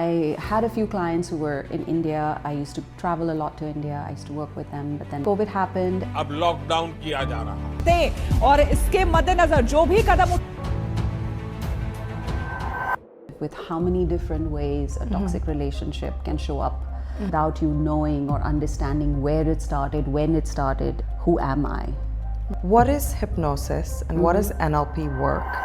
I had a few clients who were in India. I used to travel a lot to India. I used to work with them, but then COVID happened. अब lockdown किया जा रहा है और इसके मद्देनजर जो भी कदम With how many different ways a toxic relationship can show up without you knowing or understanding where it started, when it started, who am I? What is hypnosis and what is NLP work?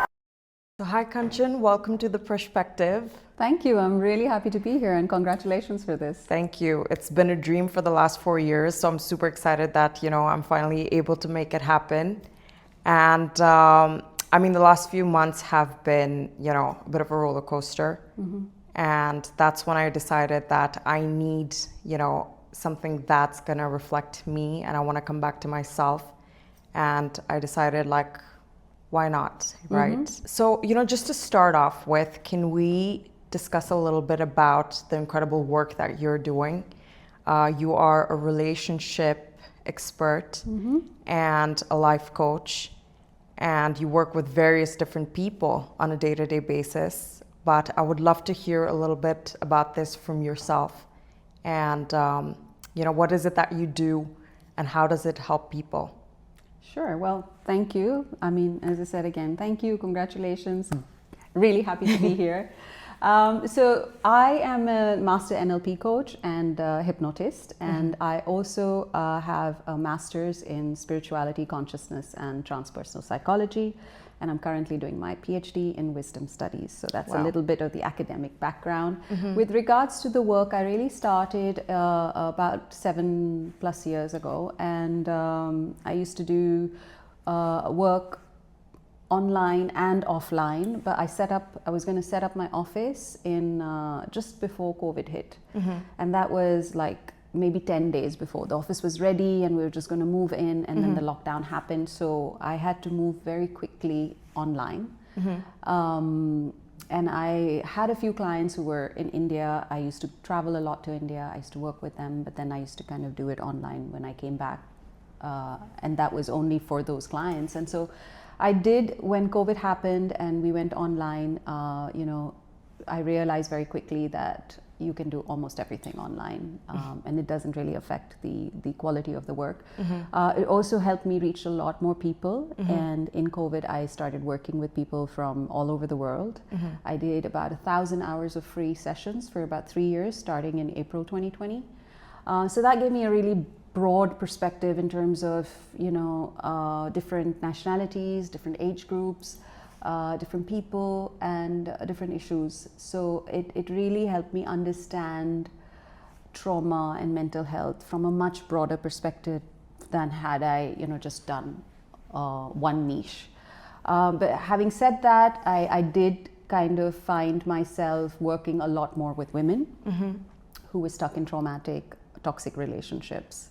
So hi Kanchan, welcome to the Prashpective. Thank you. I'm really happy to be here and congratulations for this. Thank you. It's been a dream for the last 4 years, so I'm super excited that, I'm finally able to make it happen. And the last few months have been, a bit of a roller coaster. And that's when I decided that I need, something that's going to reflect me and I want to come back to myself. And I decided why not, right? So, just to start off with, can we discuss a little bit about the incredible work that you're doing? You are a relationship expert and a life coach, and you work with various different people on a day-to-day basis. But I would love to hear a little bit about this from yourself. And, what is it that you do and how does it help people? Sure. Well, thank you. As I said again, thank you. Congratulations. Really happy to be here. So I am a master NLP coach and hypnotist, and I also have a master's in spirituality, consciousness, and transpersonal psychology. And I'm currently doing my PhD in wisdom studies. So that's a little bit of the academic background. With regards to the work, I really started about 7+ years ago. And I used to do work online and offline, but I was going to set up my office in just before COVID hit. And that was maybe 10 days before. The office was ready and we were just going to move in, and then the lockdown happened. So I had to move very quickly online. And I had a few clients who were in India. I used to travel a lot to India. I used to work with them, but then I used to kind of do it online when I came back. And that was only for those clients. And so I did, when COVID happened and we went online, I realized very quickly that you can do almost everything online, and it doesn't really affect the quality of the work. It also helped me reach a lot more people. And in COVID, I started working with people from all over the world. I did about 1,000 hours of free sessions for about 3 years, starting in April 2020. So that gave me a really broad perspective in terms of, different nationalities, different age groups, different people, and different issues. So it really helped me understand trauma and mental health from a much broader perspective than had I, just done one niche. But having said that, I did kind of find myself working a lot more with women who were stuck in traumatic, toxic relationships.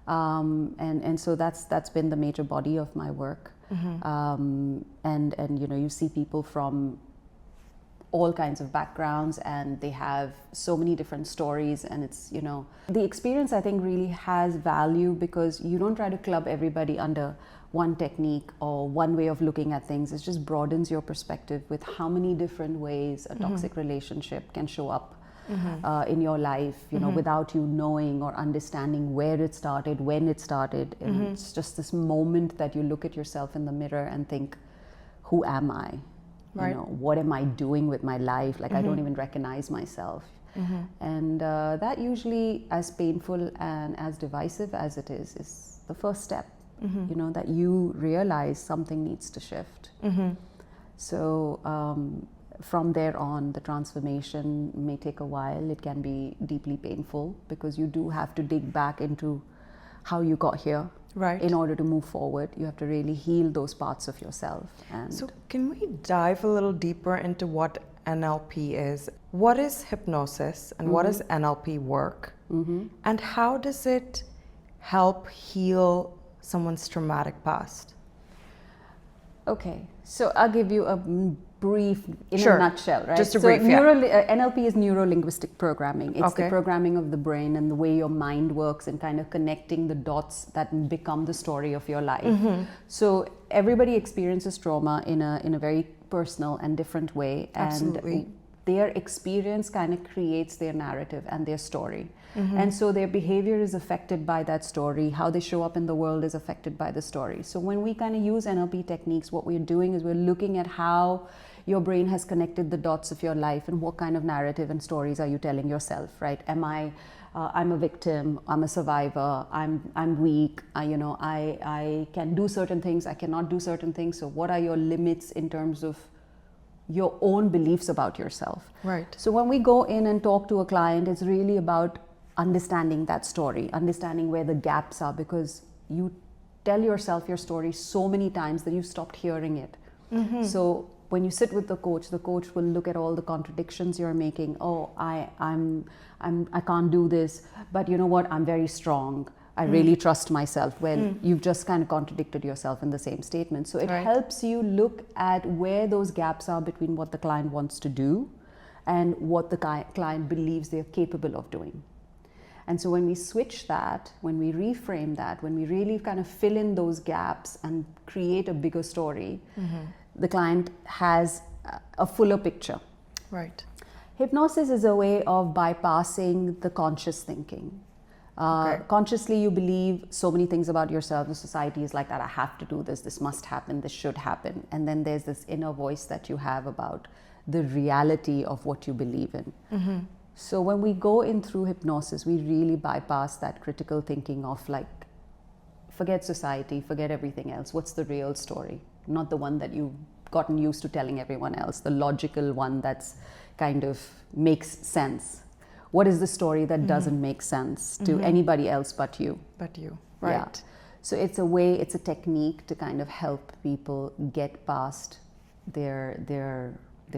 And so that's been the major body of my work. And you see people from all kinds of backgrounds, and they have so many different stories, and it's, the experience I think really has value because you don't try to club everybody under one technique or one way of looking at things. It just broadens your perspective with how many different ways a toxic relationship can show up in your life, without you knowing or understanding where it started, when it started. And it's just this moment that you look at yourself in the mirror and think, who am I? Right. What am I doing with my life? I don't even recognize myself. And that usually, as painful and as divisive as it is the first step, that you realize something needs to shift. So from there on, the transformation may take a while. It can be deeply painful because you do have to dig back into how you got here. Right. In order to move forward, you have to really heal those parts of yourself. And so can we dive a little deeper into what NLP is? What is hypnosis and what is NLP work? And how does it help heal someone's traumatic past? Okay, so I'll give you a brief, in Sure. a nutshell, right? Just a brief, yeah. NLP is neuro-linguistic programming. It's Okay. the programming of the brain and the way your mind works and kind of connecting the dots that become the story of your life. So everybody experiences trauma in a very personal and different way. Absolutely. And their experience kind of creates their narrative and their story. And so their behavior is affected by that story. How they show up in the world is affected by the story. So when we kind of use NLP techniques, what we're doing is we're looking at how your brain has connected the dots of your life and what kind of narrative and stories are you telling yourself, right? Am I, I'm a victim, I'm a survivor, I'm weak, I can do certain things, I cannot do certain things. So what are your limits in terms of your own beliefs about yourself? Right. So when we go in and talk to a client, it's really about understanding that story, understanding where the gaps are, because you tell yourself your story so many times that you stopped hearing it. So when you sit with the coach will look at all the contradictions you're making. Oh, I can't do this, but you know what? I'm very strong. I really trust myself. Well, you've just kind of contradicted yourself in the same statement. So it helps you look at where those gaps are between what the client wants to do and what the client believes they're capable of doing. And so when we switch that, when we reframe that, when we really kind of fill in those gaps and create a bigger story, the client has a fuller picture. Right. Hypnosis is a way of bypassing the conscious thinking. Consciously, you believe so many things about yourself. The society is like that. I have to do this. This must happen. This should happen. And then there's this inner voice that you have about the reality of what you believe in. So when we go in through hypnosis, we really bypass that critical thinking of like, forget society, forget everything else. What's the real story? Not the one that you've gotten used to telling everyone else, the logical one that's kind of makes sense. What is the story that doesn't make sense to anybody else but you? But you, right. Yeah. So it's a way, it's a technique to kind of help people get past their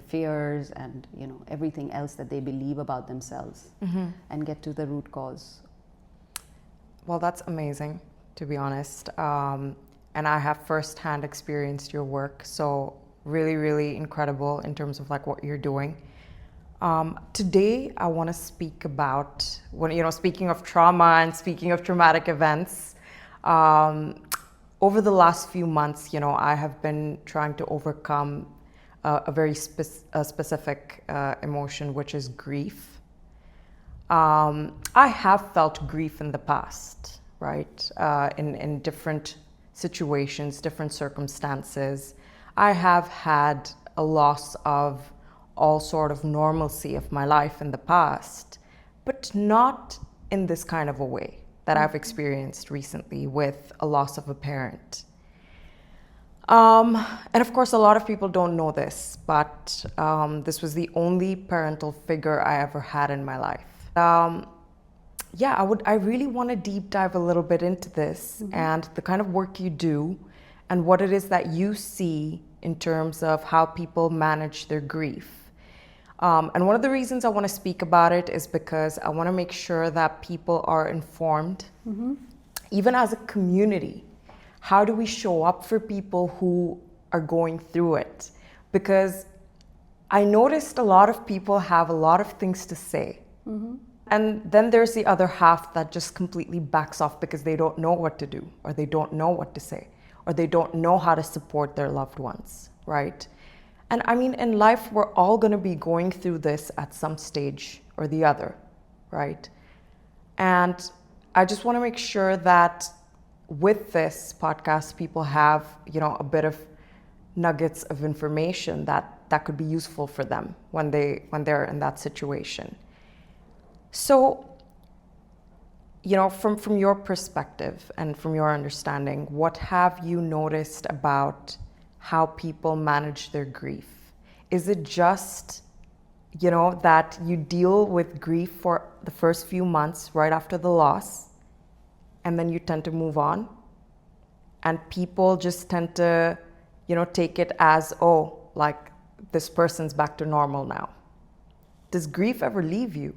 fears and everything else that they believe about themselves and get to the root cause. Well, that's amazing, to be honest. And I have firsthand experienced your work, so really, really incredible in terms of like what you're doing. Today, I want to speak about, speaking of trauma and speaking of traumatic events, over the last few months, I have been trying to overcome a very specific emotion, which is grief. I have felt grief in the past, right? In different situations, different circumstances. I have had a loss of all sort of normalcy of my life in the past, but not in this kind of a way that I've experienced recently with a loss of a parent. And of course, a lot of people don't know this, but this was the only parental figure I ever had in my life. I really want to deep dive a little bit into this and the kind of work you do and what it is that you see in terms of how people manage their grief. And one of the reasons I want to speak about it is because I want to make sure that people are informed, even as a community. How do we show up for people who are going through it? Because I noticed a lot of people have a lot of things to say. And then there's the other half that just completely backs off because they don't know what to do, or they don't know what to say, or they don't know how to support their loved ones, right? And I mean, in life, we're all going to be going through this at some stage or the other, right? And I just want to make sure that with this podcast, people have, a bit of nuggets of information that could be useful for them when they're in that situation. So, from your perspective and from your understanding, what have you noticed about how people manage their grief? Is it just, that you deal with grief for the first few months right after the loss, and then you tend to move on? And people just tend to, take it as, oh, like this person's back to normal now. Does grief ever leave you?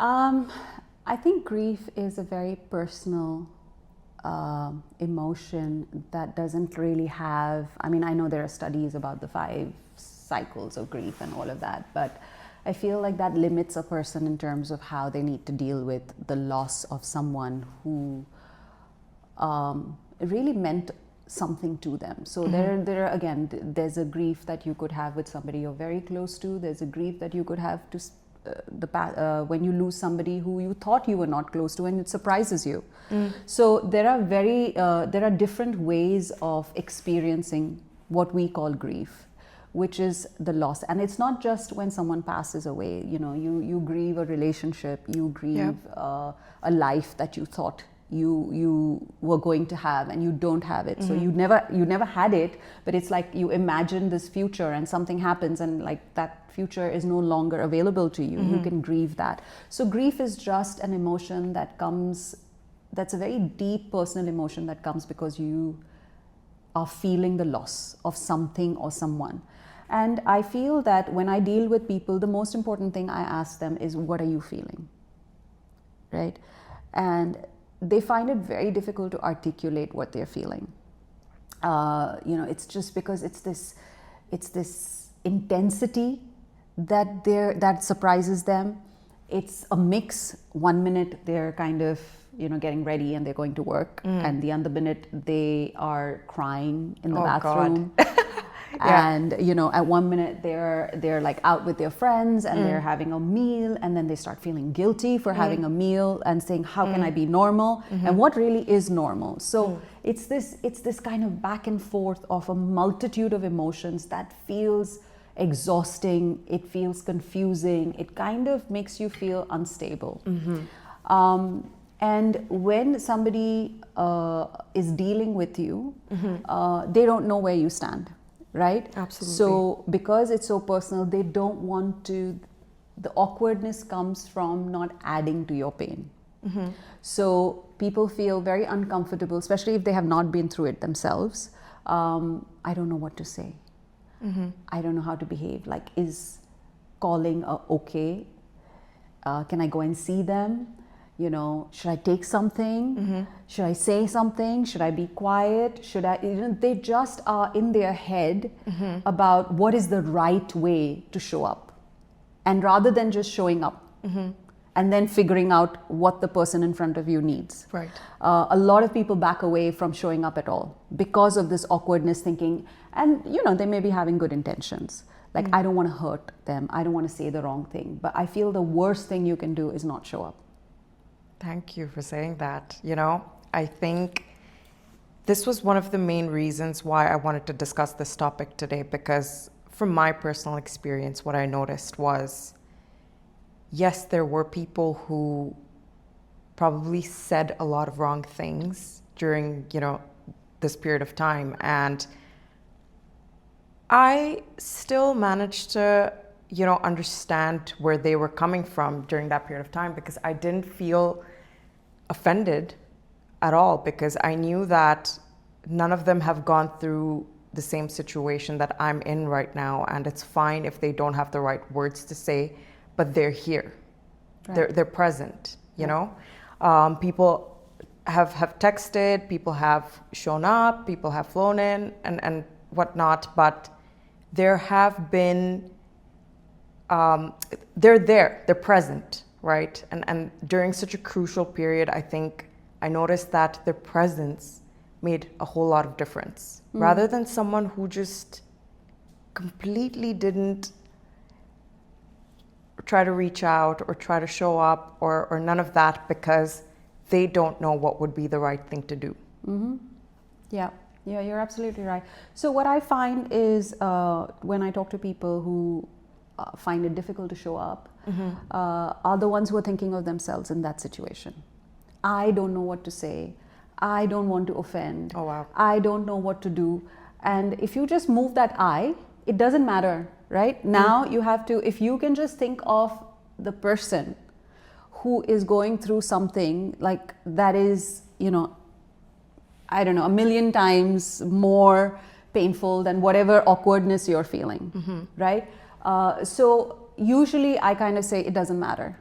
I think grief is a very personal emotion that doesn't really have, I know there are studies about the 5 cycles of grief and all of that, but I feel like that limits a person in terms of how they need to deal with the loss of someone who really meant something to them. So there are, again, there's a grief that you could have with somebody you're very close to. There's a grief that you could have to when you lose somebody who you thought you were not close to, and it surprises you. So there are different ways of experiencing what we call grief, which is the loss. And it's not just when someone passes away. You grieve a relationship, you grieve a life that you thought you were going to have, and you don't have it. So you never had it, but it's like you imagine this future and something happens, and like that future is no longer available to you. You can grieve that. So grief is just an emotion that comes, that's a very deep personal emotion that comes because you are feeling the loss of something or someone. And I feel that when I deal with people, the most important thing I ask them is, what are you feeling? Right? And they find it very difficult to articulate what they're feeling. It's just because it's this intensity that surprises them. It's a mix. 1 minute they're kind of getting ready and they're going to work, and the other minute they are crying in the bathroom. And at 1 minute they're like out with their friends and they're having a meal, and then they start feeling guilty for having a meal and saying, how can I be normal? And what really is normal? So it's this kind of back and forth of a multitude of emotions that feels exhausting, it feels confusing, it kind of makes you feel unstable. And when somebody is dealing with you, they don't know where you stand. Right? Absolutely. So because it's so personal, they don't want to, the awkwardness comes from not adding to your pain. So people feel very uncomfortable, especially if they have not been through it themselves. I don't know what to say. I don't know how to behave. Like, is calling okay? Can I go and see them? Should I take something? Should I say something? Should I be quiet? Should I, they just are in their head about what is the right way to show up. And rather than just showing up and then figuring out what the person in front of you needs. Right. A lot of people back away from showing up at all because of this awkwardness thinking, and they may be having good intentions. Like, I don't want to hurt them. I don't want to say the wrong thing. But I feel the worst thing you can do is not show up. Thank you for saying that. I think this was one of the main reasons why I wanted to discuss this topic today, because from my personal experience, what I noticed was, yes, there were people who probably said a lot of wrong things during, this period of time. And I still managed to understand where they were coming from during that period of time, because I didn't feel offended at all, because I knew that none of them have gone through the same situation that I'm in right now, and it's fine if they don't have the right words to say, but they're here. Right. They're present, people have texted, people have shown up, people have flown in and whatnot, but there have been they're present, right? And during such a crucial period, I think I noticed that their presence made a whole lot of difference, rather than someone who just completely didn't try to reach out or try to show up or none of that, because they don't know what would be the right thing to do. Yeah, you're absolutely right. So what I find is when I talk to people who find it difficult to show up, are the ones who are thinking of themselves in that situation. I don't know what to say. I don't want to offend. Oh, wow. I don't know what to do. And if you just move that I, it doesn't matter, right? Now you have to, if you can just think of the person who is going through something like that is, I don't know, 1,000,000 times more painful than whatever awkwardness you're feeling, right? So usually I kind of say it doesn't matter,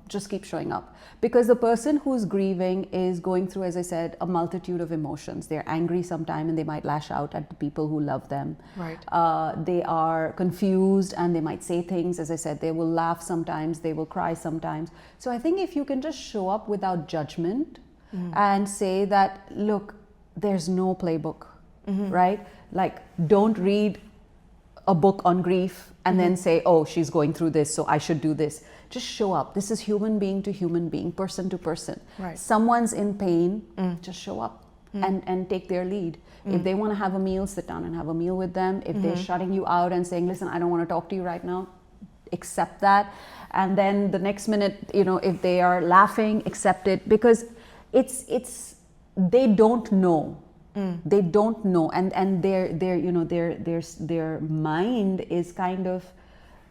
just keep showing up, because the person who's grieving is going through, as I said, a multitude of emotions. They're angry sometime and they might lash out at the people who love them. Right. They are confused and they might say things. As I said, they will laugh sometimes, they will cry sometimes. So I think if you can just show up without judgment and say that, look, there's no playbook, right? Like, don't read a book on grief and then say, oh, she's going through this, so I should do this. Just show up. This is human being to human being, person to person. Right. Someone's in pain, just show up and take their lead. If they want to have a meal, sit down and have a meal with them. If they're shutting you out and saying, listen, I don't want to talk to you right now, accept that. And then the next minute, you know, if they are laughing, accept it, because they don't know. They don't know, and their mind is kind of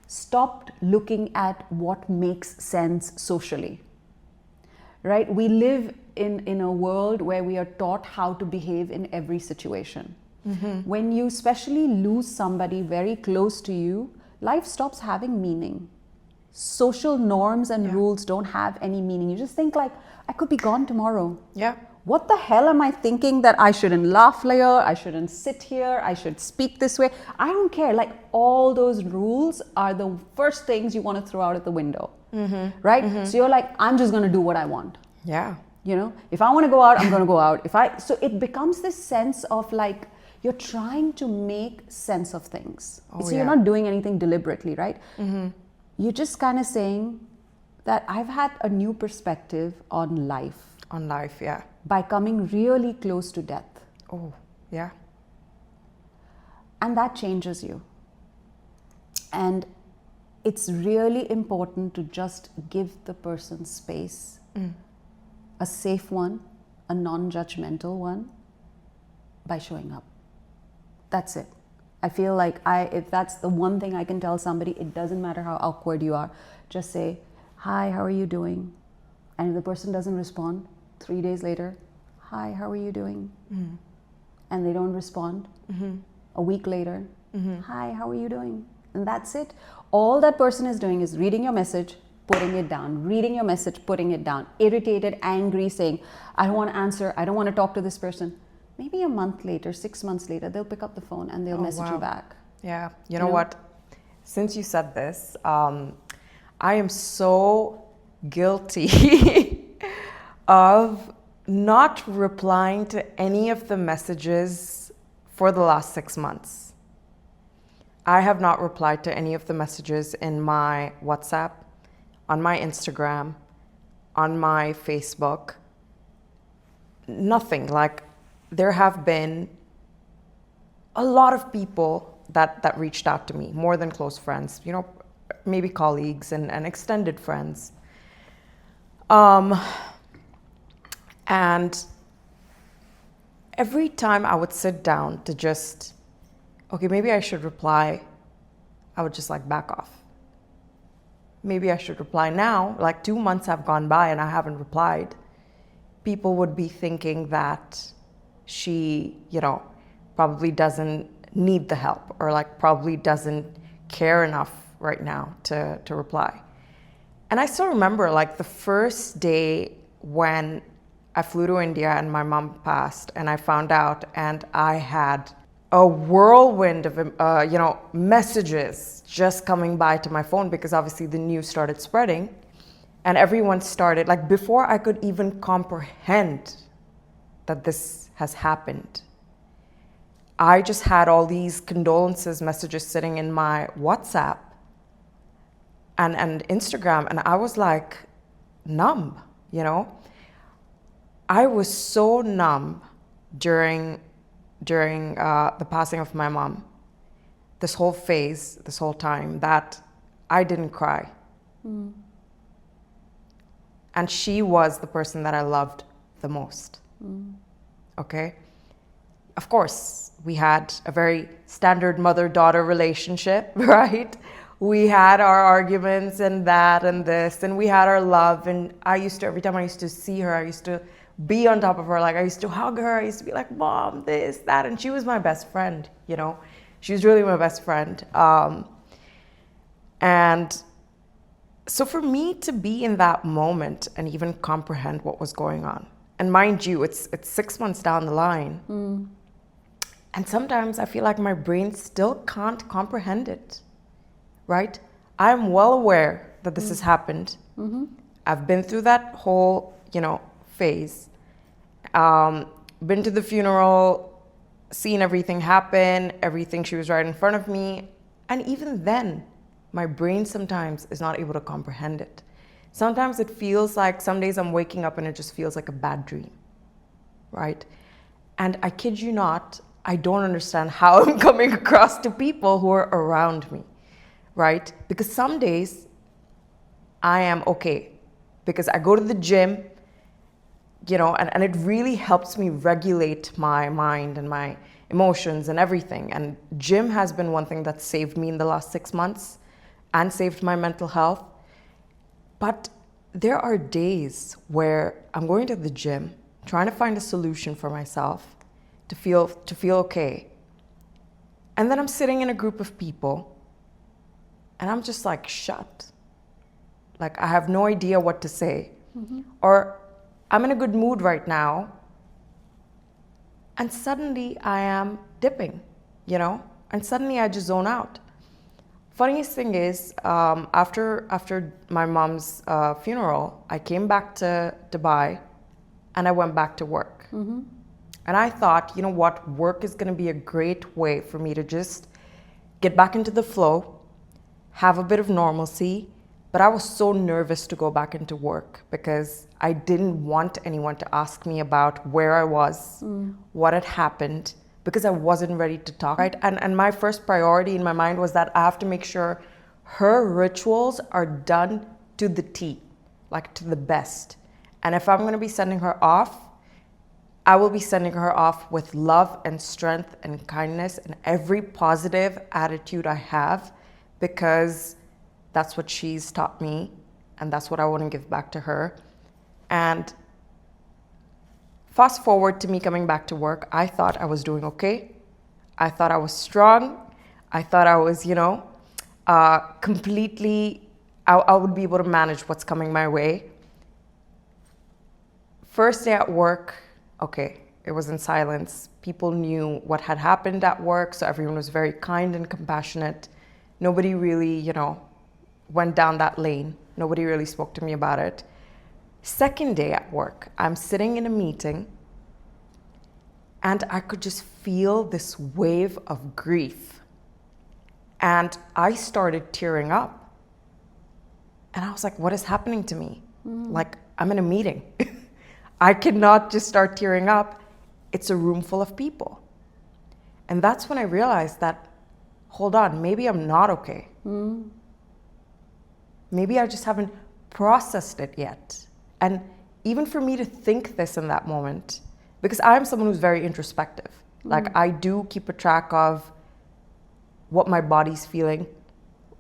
stopped looking at what makes sense socially, right? We live in a world where we are taught how to behave in every situation. When you especially lose somebody very close to you, life stops having meaning. Social norms and rules don't have any meaning. You just think like, I could be gone tomorrow. Yeah. What the hell am I thinking that I shouldn't laugh here, I shouldn't sit here, I should speak this way? I don't care. Like, all those rules are the first things you want to throw out at the window, right? So you're like, I'm just going to do what I want. Yeah. You know, if I want to go out, I'm going to go out. So it becomes this sense of like, you're trying to make sense of things. So you're not doing anything deliberately, right? You're just kind of saying that I've had a new perspective on life. On life, yeah. By coming really close to death. Oh, yeah. And that changes you. And it's really important to just give the person space, a safe one, a non-judgmental one, by showing up. That's it. I feel like if that's the one thing I can tell somebody, it doesn't matter how awkward you are. Just say, hi, how are you doing? And if the person doesn't respond, 3 days later, hi, how are you doing? And they don't respond. A week later, hi, how are you doing? And that's it. All that person is doing is reading your message, putting it down, reading your message, putting it down, irritated, angry, saying, I don't want to answer, I don't want to talk to this person. Maybe a month later, 6 months later, they'll pick up the phone and they'll message you back. Yeah. You know what? Since you said this, I am so guilty of not replying to any of the messages for the last 6 months. I have not replied to any of the messages in my WhatsApp, on my Instagram, on my Facebook. Nothing. Like, there have been a lot of people that reached out to me, more than close friends, you know, maybe colleagues and extended friends. And every time I would sit down to just, okay, maybe I should reply, I would just like back off. Maybe I should reply now. Like, 2 months have gone by and I haven't replied. People would be thinking that she, you know, probably doesn't need the help, or like probably doesn't care enough right now to reply. And I still remember like the first day when I flew to India and my mom passed, and I found out, and I had a whirlwind of messages just coming by to my phone, because obviously the news started spreading and everyone started, like, before I could even comprehend that this has happened, I just had all these condolences messages sitting in my WhatsApp and Instagram, and I was like numb, you know. I was so numb during the passing of my mom, this whole phase, this whole time, that I didn't cry. And she was the person that I loved the most. Okay? Of course, we had a very standard mother-daughter relationship, right? We had our arguments and that and this, and we had our love. And every time I used to see her, I used to be on top of her. Like, I used to hug her. I used to be like, Mom, this, that. And she was my best friend, you know? She was really my best friend. And so for me to be in that moment and even comprehend what was going on, and mind you, it's 6 months down the line. And sometimes I feel like my brain still can't comprehend it, right? I'm well aware that this has happened. I've been through that whole, phase. been to the funeral, seen everything happen, everything, she was right in front of me. And even then, my brain sometimes is not able to comprehend it. Sometimes it feels like some days I'm waking up and it just feels like a bad dream, right? And I kid you not, I don't understand how I'm coming across to people who are around me, right? Because some days I am okay because I go to the gym, you know, and it really helps me regulate my mind and my emotions and everything. And gym has been one thing that saved me in the last 6 months and saved my mental health. But there are days where I'm going to the gym, trying to find a solution for myself to feel okay. And then I'm sitting in a group of people and I'm just like shut. Like I have no idea what to say. Or I'm in a good mood right now and suddenly I am dipping, you know, and suddenly I just zone out. Funniest thing is, after my mom's funeral, I came back to Dubai and I went back to work. And I thought, you know what, work is going to be a great way for me to just get back into the flow, have a bit of normalcy. But I was so nervous to go back into work because I didn't want anyone to ask me about where I was, what had happened, because I wasn't ready to talk, right? And my first priority in my mind was that I have to make sure her rituals are done to the T, like to the best. And if I'm going to be sending her off, I will be sending her off with love and strength and kindness and every positive attitude I have, because that's what she's taught me and that's what I want to give back to her. And fast forward to me coming back to work, I thought I was doing okay. I thought I was strong. I thought I was, you know, completely, I would be able to manage what's coming my way. First day at work, okay, it was in silence. People knew what had happened at work, so everyone was very kind and compassionate. Nobody really, you know, went down that lane. Nobody really spoke to me about it. Second day at work, I'm sitting in a meeting and I could just feel this wave of grief. And I started tearing up. And I was like, what is happening to me? Like, I'm in a meeting. I cannot just start tearing up. It's a room full of people. And that's when I realized that, hold on, maybe I'm not okay. Maybe I just haven't processed it yet. And even for me to think this in that moment, because I'm someone who's very introspective. Like I do keep a track of what my body's feeling,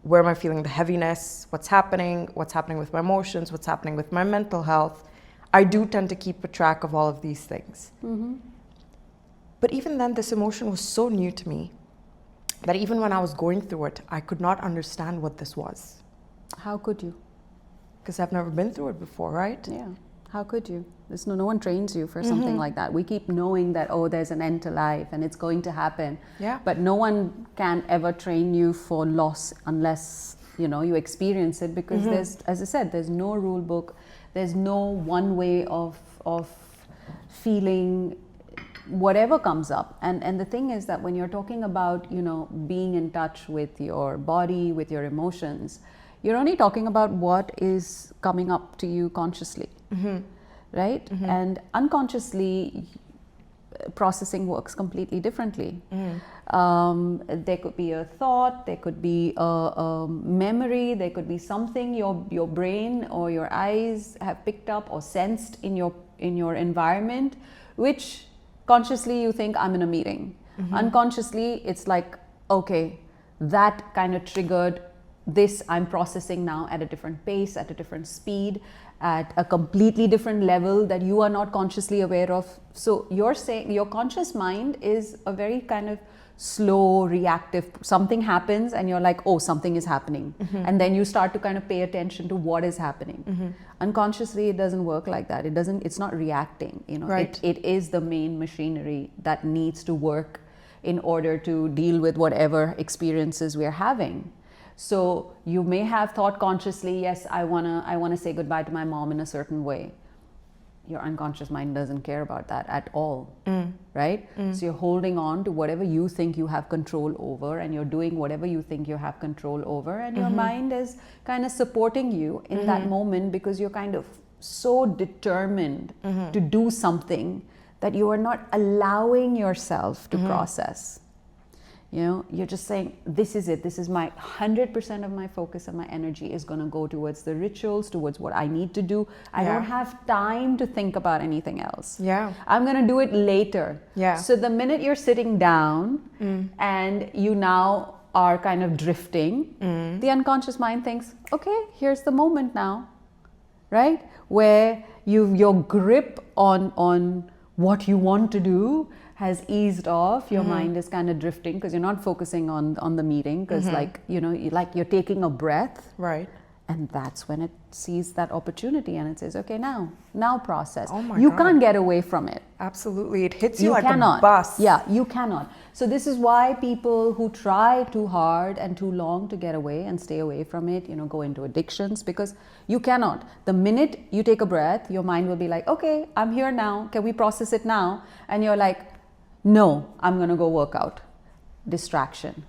where am I feeling the heaviness, what's happening with my emotions, what's happening with my mental health. I do tend to keep a track of all of these things. But even then, this emotion was so new to me that even when I was going through it, I could not understand what this was. How could you? Because I've never been through it before, right? Yeah. How could you? There's no one trains you for something like that. We keep knowing that, oh, there's an end to life and it's going to happen. Yeah. But no one can ever train you for loss unless, you know, you experience it, because there's, as I said, there's no rule book. There's no one way of feeling whatever comes up. And the thing is that when you're talking about, you know, being in touch with your body, with your emotions, you're only talking about what is coming up to you consciously, right? And unconsciously, processing works completely differently. There could be a thought, there could be a memory, there could be something your brain or your eyes have picked up or sensed in your environment, which consciously you think, I'm in a meeting. Unconsciously, it's like, okay, that kind of triggered this. I'm processing now at a different pace, at a different speed, at a completely different level that you are not consciously aware of. So you're saying your conscious mind is a very kind of slow, reactive. Something happens and you're like, oh, something is happening. And then you start to kind of pay attention to what is happening. Unconsciously, it doesn't work like that. It's not reacting, you know. Right. It is the main machinery that needs to work in order to deal with whatever experiences we're having. So you may have thought consciously, yes, I wanna say goodbye to my mom in a certain way. your unconscious mind doesn't care about that at all, right? So you're holding on to whatever you think you have control over, and you're doing whatever you think you have control over, and your mind is kind of supporting you in that moment because you're kind of so determined to do something that you are not allowing yourself to process. You know, you're just saying, this is it. This is my 100% of my focus and my energy is going to go towards the rituals, towards what I need to do. I don't have time to think about anything else. Yeah. I'm going to do it later. Yeah. So the minute you're sitting down and you now are kind of drifting, the unconscious mind thinks, okay, here's the moment now, right? Where your grip on what you want to do has eased off. Your mind is kind of drifting because you're not focusing on the meeting, because you're taking a breath, Right. and that's when it sees that opportunity and it says, okay, now process. Oh my you God. can't get away from it. Absolutely. It hits you, You like cannot. a bus. Yeah, you cannot. So this is why people who try too hard and too long to get away and stay away from it, go into addictions, because you cannot. The minute you take a breath, your mind will be like, okay, I'm here now. Can we process it now? And you're like, no, I'm going to go work out. Distraction.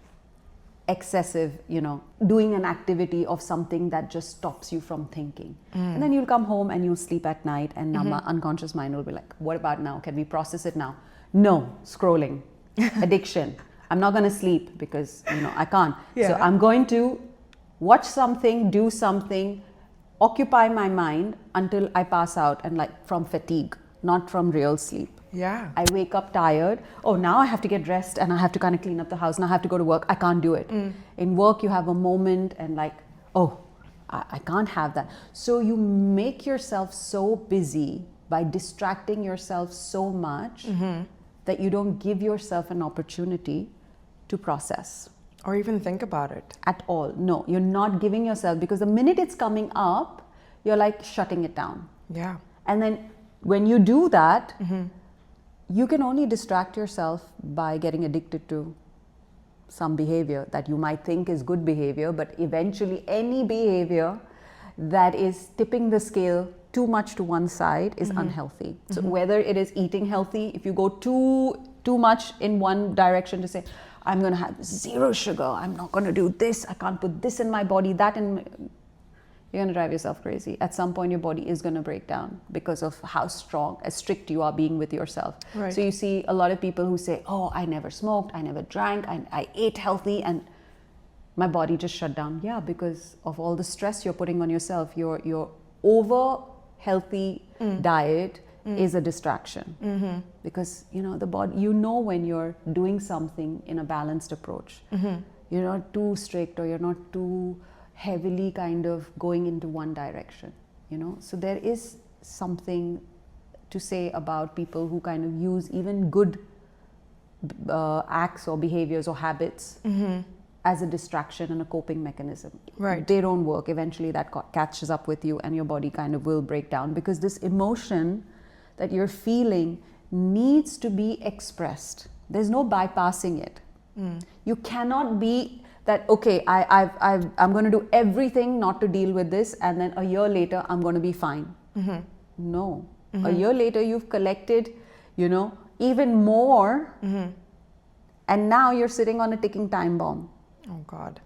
Excessive, doing an activity of something that just stops you from thinking. And then you'll come home and you'll sleep at night, and now my unconscious mind will be like, what about now? Can we process it now? No, scrolling, addiction. I'm not going to sleep because, I can't. Yeah. So I'm going to watch something, do something, occupy my mind until I pass out, and from fatigue, not from real sleep. Yeah. I wake up tired. Oh, now I have to get dressed and I have to kind of clean up the house. Now I have to go to work. I can't do it. In work, you have a moment and I can't have that. So you make yourself so busy by distracting yourself so much that you don't give yourself an opportunity to process. Or even think about it. At all. No, you're not giving yourself, because the minute it's coming up, you're like shutting it down. Yeah. And then when you do that, you can only distract yourself by getting addicted to some behavior that you might think is good behavior, but eventually any behavior that is tipping the scale too much to one side is unhealthy. So whether it is eating healthy, if you go too much in one direction to say, I'm going to have 0 sugar, I'm not going to do this, I can't put this in my body, that in you're going to drive yourself crazy. At some point, your body is going to break down because of how strict you are being with yourself. Right. So you see a lot of people who say, oh, I never smoked, I never drank, I ate healthy, and my body just shut down. Yeah, because of all the stress you're putting on yourself. Your over healthy diet is a distraction. Because, the body, when you're doing something in a balanced approach. You're not too strict, or you're not too heavily kind of going into one direction, So there is something to say about people who kind of use even good acts or behaviors or habits as a distraction and a coping mechanism. Right. They don't work. Eventually that catches up with you and your body kind of will break down, because this emotion that you're feeling needs to be expressed. There's no bypassing it. You cannot be that, okay, I'm going to do everything not to deal with this, and then a year later I'm going to be fine. No. A year later you've collected, even more, and now you're sitting on a ticking time bomb. Oh God.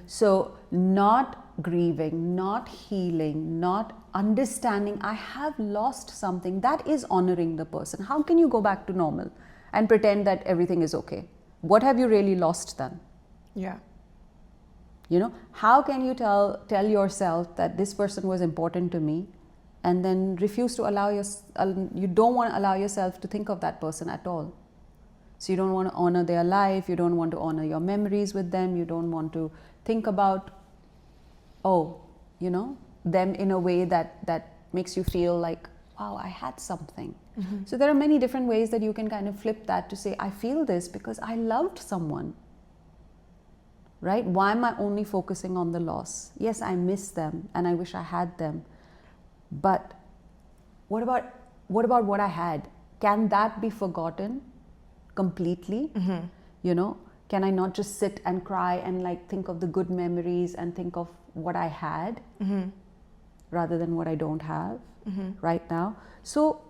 So not grieving, not healing, not understanding, I have lost something, that is honoring the person. How can you go back to normal and pretend that everything is okay? What have you really lost then? Yeah. How can you tell yourself that this person was important to me, and then refuse to you don't want to allow yourself to think of that person at all. So you don't want to honor their life, you don't want to honor your memories with them, you don't want to think about, them in a way that makes you feel like, wow, I had something. So there are many different ways that you can kind of flip that to say, I feel this because I loved someone. Right? Why am I only focusing on the loss? Yes, I miss them and I wish I had them. But what about what I had? Can that be forgotten completely? Can I not just sit and cry and think of the good memories and think of what I had? rather than what I don't have right now. So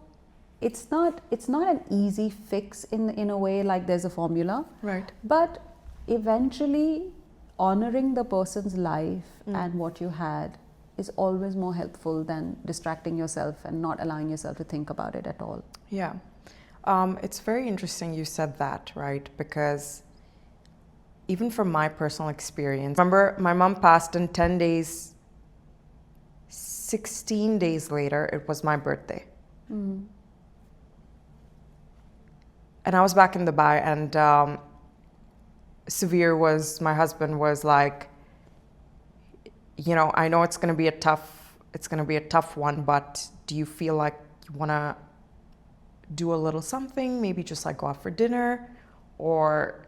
it's not an easy fix in a way, like there's a formula. Right. But eventually honoring the person's life and what you had is always more helpful than distracting yourself and not allowing yourself to think about it at all. Yeah. It's very interesting you said that, right? Because even from my personal experience, remember my mom passed in 10 days, 16 days later, it was my birthday. And I was back in Dubai, and my husband was like, you know, I know it's going to be a tough one, but do you feel like you want to do a little something, maybe just like go out for dinner or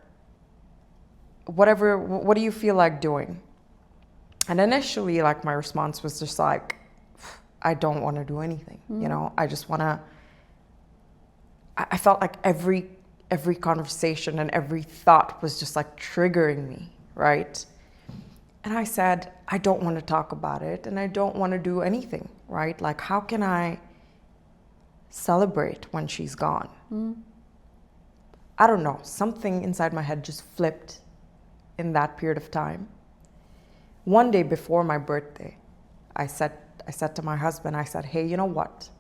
whatever, what do you feel like doing? And initially, like, my response was just like, I don't want to do anything, you know, I just want to, I felt like every conversation and every thought was just like triggering me, right? And I said, I don't want to talk about it and I don't want to do anything, right? Like, how can I celebrate when she's gone? I don't know, something inside my head just flipped in that period of time. One day before my birthday, I said to my husband, I said, hey, you know what?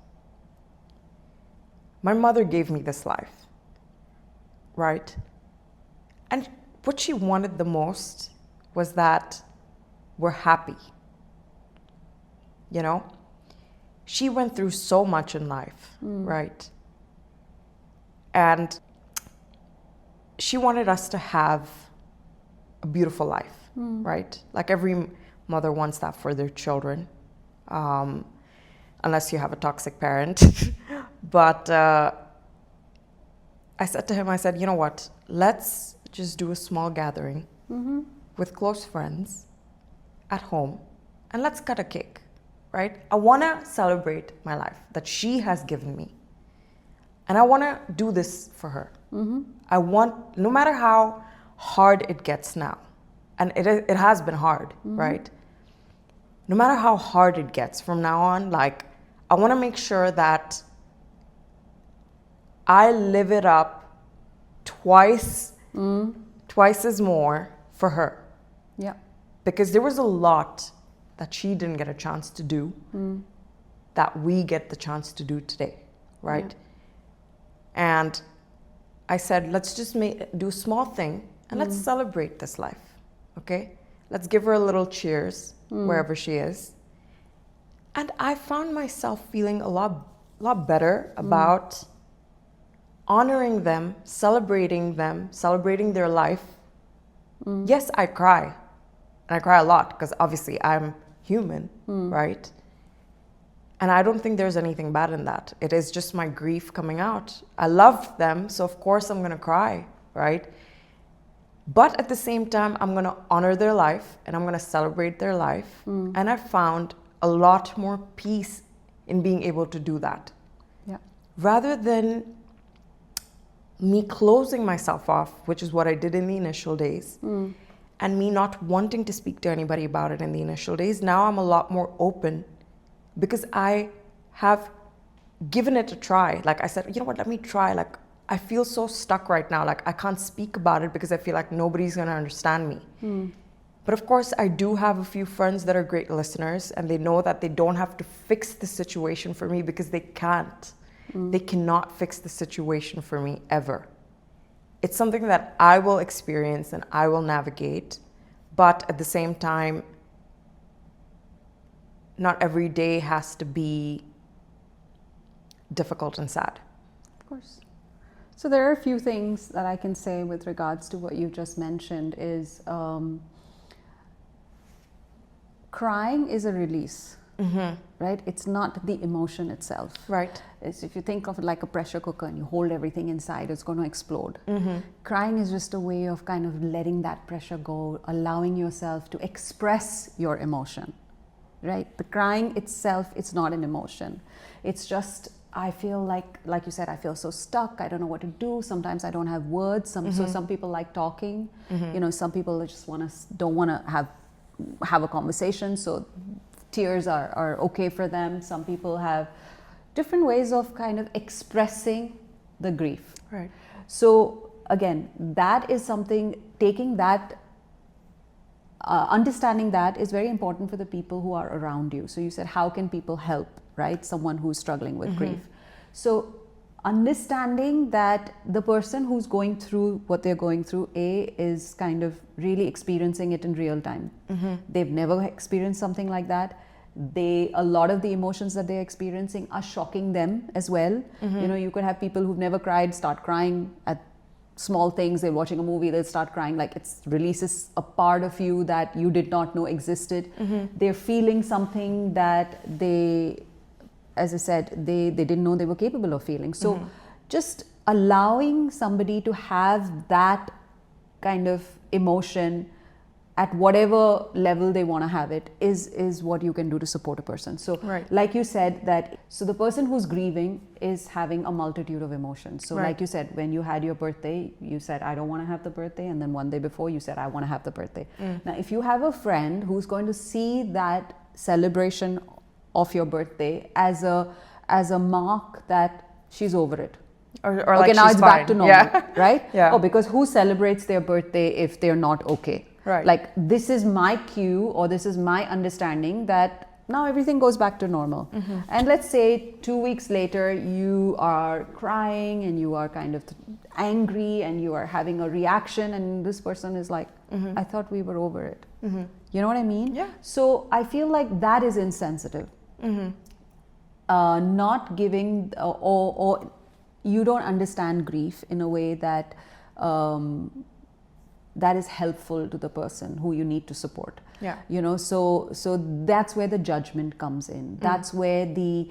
My mother gave me this life, right? And what she wanted the most was that we're happy. You know? She went through so much in life, right? And she wanted us to have a beautiful life, right? Like every mother wants that for their children, unless you have a toxic parent. But I said to him, I said, you know what? Let's just do a small gathering with close friends at home, and let's cut a cake, right? I want to celebrate my life that she has given me. And I want to do this for her. I want, no matter how hard it gets now, and it has been hard, right? No matter how hard it gets from now on, like, I want to make sure that I live it up twice as more for her. Yeah. Because there was a lot that she didn't get a chance to do that we get the chance to do today, right? And I said, let's just do a small thing and let's celebrate this life, okay? Let's give her a little cheers wherever she is. And I found myself feeling a lot better about honoring them, celebrating their life. Yes, I cry. And I cry a lot because obviously I'm human, right? And I don't think there's anything bad in that. It is just my grief coming out. I love them, so of course I'm going to cry, right? But at the same time, I'm going to honor their life and I'm going to celebrate their life. And I found a lot more peace in being able to do that. Yeah. Rather than me closing myself off, which is what I did in the initial days, and me not wanting to speak to anybody about it in the initial days, now I'm a lot more open because I have given it a try. Like I said, you know what, let me try. Like, I feel so stuck right now. Like, I can't speak about it because I feel like nobody's going to understand me. But of course, I do have a few friends that are great listeners and they know that they don't have to fix the situation for me because they can't. They cannot fix the situation for me ever. It's something that I will experience and I will navigate. But at the same time, not every day has to be difficult and sad. Of course. So there are a few things that I can say with regards to what you just mentioned is crying is a release, right? It's not the emotion itself. Right. It's, if you think of it like a pressure cooker and you hold everything inside, it's going to explode. Crying is just a way of kind of letting that pressure go, allowing yourself to express your emotion, right? The crying itself, it's not an emotion. It's just, I feel like you said, I feel so stuck. I don't know what to do. Sometimes I don't have words. So some people like talking. You know, some people just don't want to have a conversation. So tears are okay for them. Some people have different ways of kind of expressing the grief. Right. So again, that is something, taking that, understanding that is very important for the people who are around you. So you said, how can people help, right? Someone who's struggling with grief. So understanding that the person who's going through what they're going through, is kind of really experiencing it in real time. They've never experienced something like that. A lot of the emotions that they're experiencing are shocking them as well. You know, you could have people who've never cried start crying at small things. They're watching a movie, they'll start crying, like it releases a part of you that you did not know existed. They're feeling something that they, as I said, they didn't know they were capable of feeling. So just allowing somebody to have that kind of emotion at whatever level they want to have it is what you can do to support a person. So like you said, that so the person who's grieving is having a multitude of emotions. So like you said, when you had your birthday, you said, I don't want to have the birthday, and then one day before you said, I want to have the birthday. Now if you have a friend who's going to see that celebration of your birthday as a mark that she's over it, or okay, like now she's it's fine. back to normal, right? Yeah. Oh, because who celebrates their birthday if they're not okay? Right. Like, this is my cue, or this is my understanding that now everything goes back to normal. And let's say 2 weeks later you are crying and you are kind of angry and you are having a reaction, and this person is like, I thought we were over it. You know what I mean? Yeah. So I feel like that is insensitive. Not giving, or you don't understand grief in a way that that is helpful to the person who you need to support. Yeah. You know, so that's where the judgment comes in. That's where the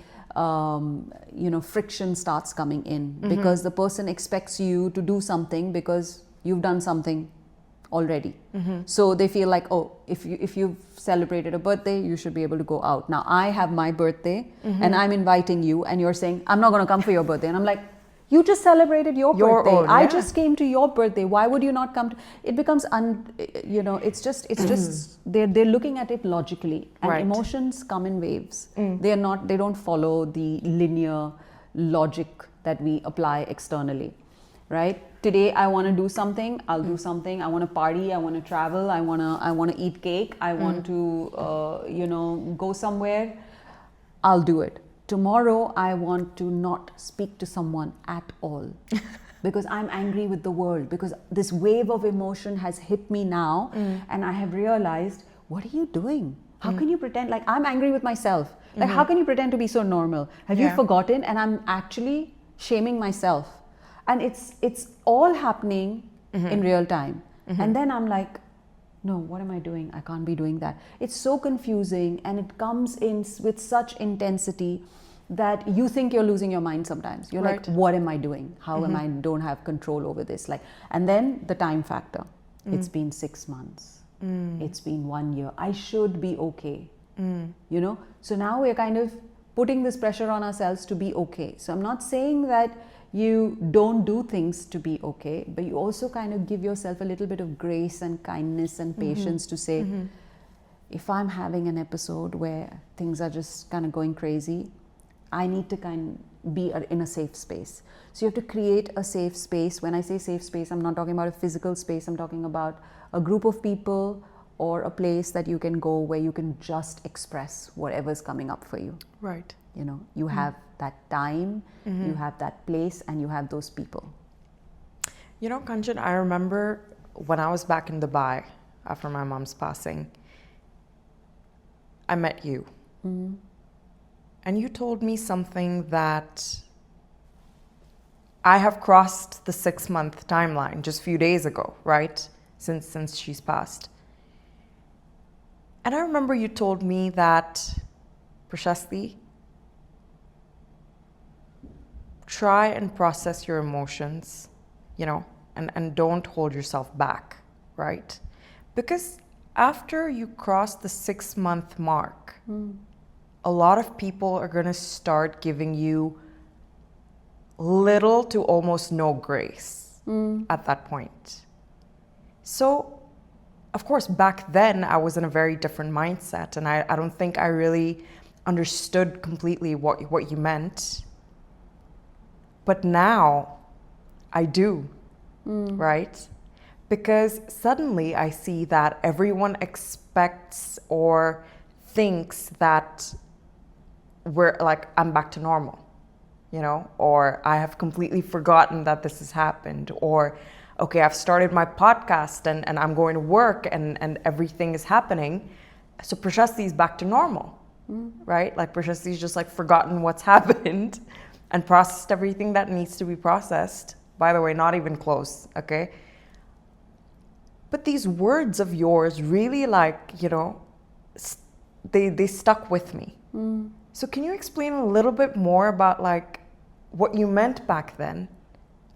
friction starts coming in, because the person expects you to do something because you've done something already. So they feel like, oh, if you've celebrated a birthday, you should be able to go out. Now I have my birthday and I'm inviting you, and you're saying, I'm not going to come for your birthday. And I'm like, you just celebrated your birthday. own, I yeah. just came to your birthday. Why would you not come to it? Becomes it's just they're looking at it logically, and Right. emotions come in waves. They don't follow the linear logic that we apply externally, right? Today I want to do something, I'll do something. I want to party, I want to travel, I want to eat cake, I want to go somewhere, I'll do it. Tomorrow I want to not speak to someone at all because I'm angry with the world, because this wave of emotion has hit me now, and I have realized, what are you doing? How can you pretend? Like, I'm angry with myself. Like, how can you pretend to be so normal? Have you forgotten? And I'm actually shaming myself. And it's all happening in real time. And then I'm like, no, what am I doing? I can't be doing that. It's so confusing, and it comes in with such intensity that you think you're losing your mind sometimes. You're Right. like, what am I doing? How am I don't have control over this? Like, and then the time factor. It's been 6 months. It's been 1 year. I should be okay. You know? So now we're kind of putting this pressure on ourselves to be okay. So I'm not saying that you don't do things to be okay, but you also kind of give yourself a little bit of grace and kindness and patience to say, if I'm having an episode where things are just kind of going crazy, I need to kind of be in a safe space. So you have to create a safe space. When I say safe space, I'm not talking about a physical space. I'm talking about a group of people or a place that you can go where you can just express whatever's coming up for you. Right. You know, you have that time, you have that place, and you have those people. You know, Kanchan, I remember when I was back in Dubai after my mom's passing, I met you. And you told me something that I have crossed the 6-month timeline just a few days ago, right? Since she's passed. And I remember you told me that, Prashpective, try and process your emotions, you know, and don't hold yourself back, right? Because after you cross the 6-month mark, a lot of people are going to start giving you little to almost no grace at that point. So of course, back then I was in a very different mindset, and I don't think I really understood completely what you meant. But now I do, right? Because suddenly I see that everyone expects or thinks that we're like, I'm back to normal, you know, or I have completely forgotten that this has happened, or okay, I've started my podcast and I'm going to work and everything is happening. So Prashasti is back to normal, right? Like Prashashi's just like forgotten what's happened and processed everything that needs to be processed. By the way, not even close, okay? But these words of yours really, like, you know, they stuck with me. So can you explain a little bit more about like what you meant back then?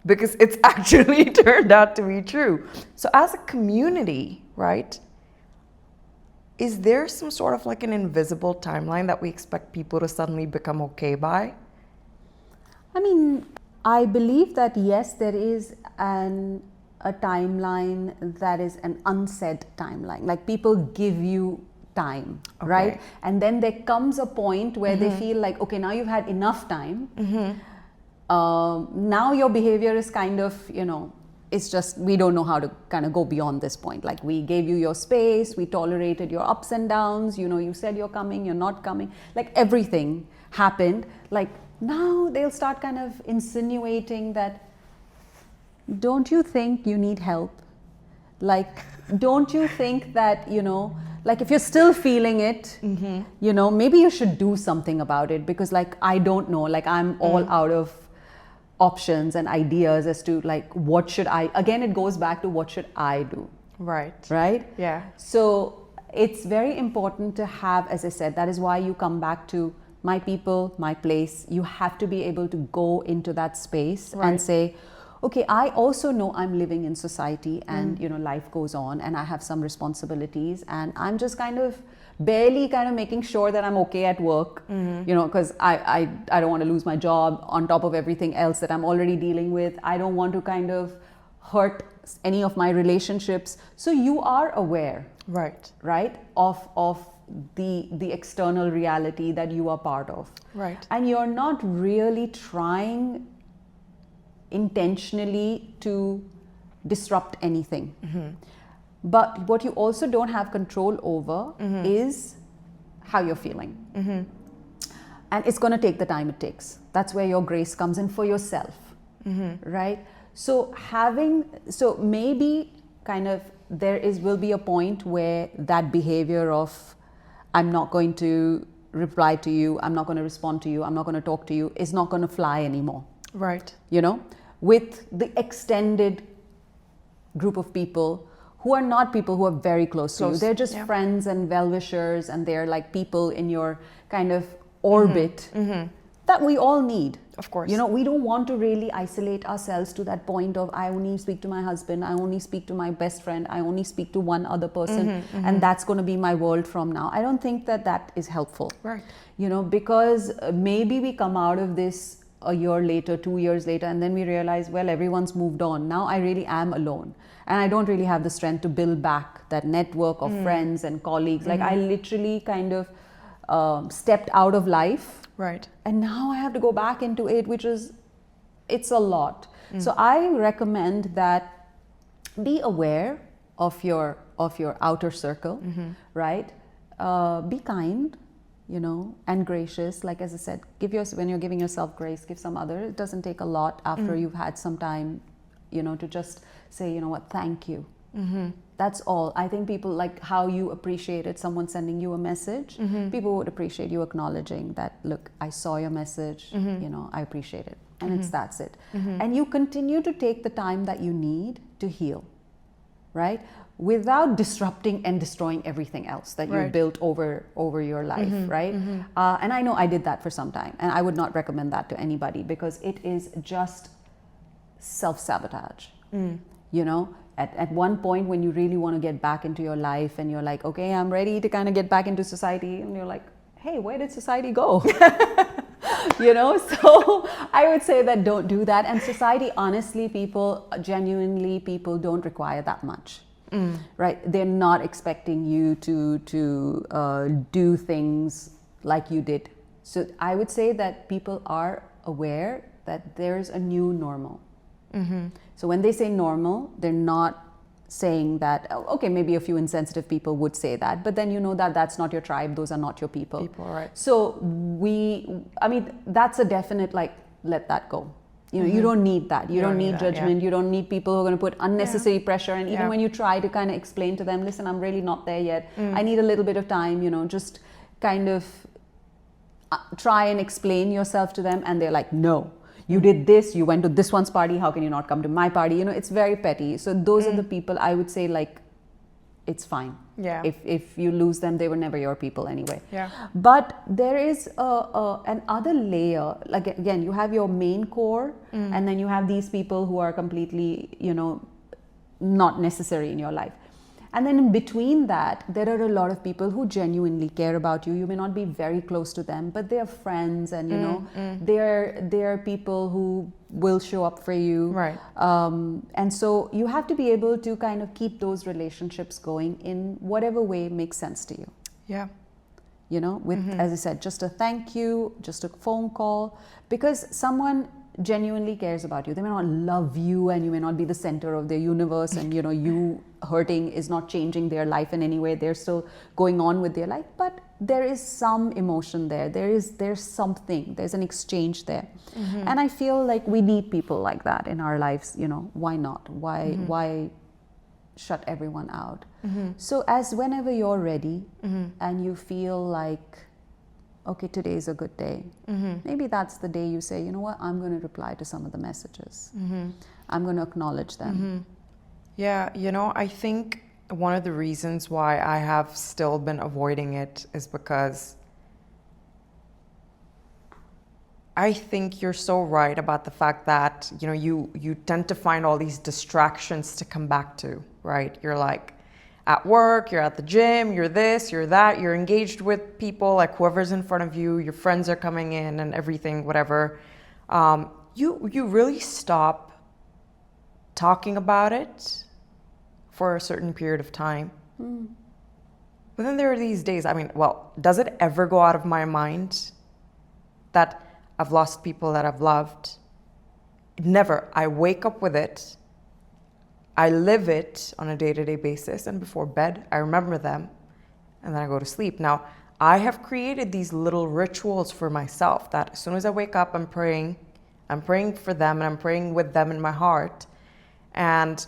Because it's actually turned out to be true. So as a community, right, is there some sort of like an invisible timeline that we expect people to suddenly become okay by? I mean, I believe that yes, there is a timeline that is an unsaid timeline. Like people give you time, right? And then there comes a point where they feel like, okay, now you've had enough time. Now your behavior is kind of, you know, it's just, we don't know how to kind of go beyond this point. Like we gave you your space, we tolerated your ups and downs, you know, you said you're coming, you're not coming, like everything happened. Like now they'll start kind of insinuating that, don't you think you need help? Like, don't you think that, you know, like if you're still feeling it, you know, maybe you should do something about it, because like, I don't know, like I'm all out of options and ideas as to like, what should I, again, it goes back to what should I do? Right. Right? Yeah. So it's very important to have, as I said, that is why you come back to my people, my place. You have to be able to go into that space and say, okay, I also know I'm living in society and, you know, life goes on and I have some responsibilities and I'm just kind of barely kind of making sure that I'm okay at work, you know, because I don't want to lose my job on top of everything else that I'm already dealing with. I don't want to kind of hurt any of my relationships. So you are aware, right, of the external reality that you are part of. Right. And you're not really trying intentionally to disrupt anything. But what you also don't have control over is how you're feeling. And it's going to take the time it takes. That's where your grace comes in for yourself, right? So maybe kind of will be a point where that behavior of I'm not going to reply to you, I'm not going to respond to you, I'm not going to talk to you is not going to fly anymore. Right. You know, with the extended group of people who are not people who are very close to you. They're just friends and well-wishers, and they're like people in your kind of orbit that we all need. Of course. You know, we don't want to really isolate ourselves to that point of I only speak to my husband, I only speak to my best friend, I only speak to one other person, and that's going to be my world from now. I don't think that is helpful. Right. You know, because maybe we come out of this a year later, 2 years later, and then we realize, well, everyone's moved on. Now I really am alone. And I don't really have the strength to build back that network of friends and colleagues. Like I literally kind of stepped out of life. Right. And now I have to go back into it, it's a lot. So I recommend that be aware of your outer circle, right? Be kind, you know, and gracious. Like as I said, when you're giving yourself grace, give some other. It doesn't take a lot after you've had some time, you know, to just say, you know what, thank you. That's all. I think people, like how you appreciated someone sending you a message, people would appreciate you acknowledging that, look, I saw your message, you know, I appreciate it. And that's it. And you continue to take the time that you need to heal, right? Without disrupting and destroying everything else that you've built over your life, right? And I know I did that for some time, and I would not recommend that to anybody because it is just self-sabotage. You know, at one point when you really want to get back into your life and you're like, okay, I'm ready to kind of get back into society, and you're like, hey, where did society go? You know, so I would say that don't do that. And society, honestly, people don't require that much. right? They're not expecting you to do things like you did. So I would say that people are aware that there's a new normal. So when they say normal, they're not saying that, okay, maybe a few insensitive people would say that, but then you know that that's not your tribe, those are not your people. Right. So that's a definite, like, let that go. You don't need that. You don't need judgment. You don't need people who are going to put unnecessary pressure. And even when you try to kind of explain to them, listen, I'm really not there yet. I need a little bit of time, just kind of try and explain yourself to them. And they're like, no, you did this, you went to this one's party, how can you not come to my party? It's very petty. So those are the people I would say, like, it's fine. Yeah. If you lose them, they were never your people anyway. Yeah. But there is an other layer. Like, again, you have your main core, and then you have these people who are completely, not necessary in your life. And then in between that, there are a lot of people who genuinely care about you. You may not be very close to them, but they are friends, and they're people who will show up for you. Right. And so you have to be able to kind of keep those relationships going in whatever way makes sense to you. Yeah. With, as I said, just a thank you, just a phone call, because someone genuinely cares about you. They may not love you, and you may not be the center of their universe, and you hurting is not changing their life in any way. They're still going on with their life, but there is some emotion there. There's something, there's an exchange there. And I feel like we need people like that in our lives. Why not? Why shut everyone out? So as whenever you're ready and you feel like, okay, today is a good day. Maybe that's the day you say, you know what, I'm going to reply to some of the messages. I'm going to acknowledge them. Yeah, I think one of the reasons why I have still been avoiding it is because I think you're so right about the fact that, you tend to find all these distractions to come back to, right? You're like at work, you're at the gym, you're this, you're that, you're engaged with people, like whoever's in front of you, your friends are coming in and everything, whatever. You really stop talking about it for a certain period of time. But then there are these days, does it ever go out of my mind that I've lost people that I've loved? Never. I wake up with it. I live it on a day-to-day basis, and before bed, I remember them, and then I go to sleep. Now, I have created these little rituals for myself that as soon as I wake up, I'm praying for them, and I'm praying with them in my heart, and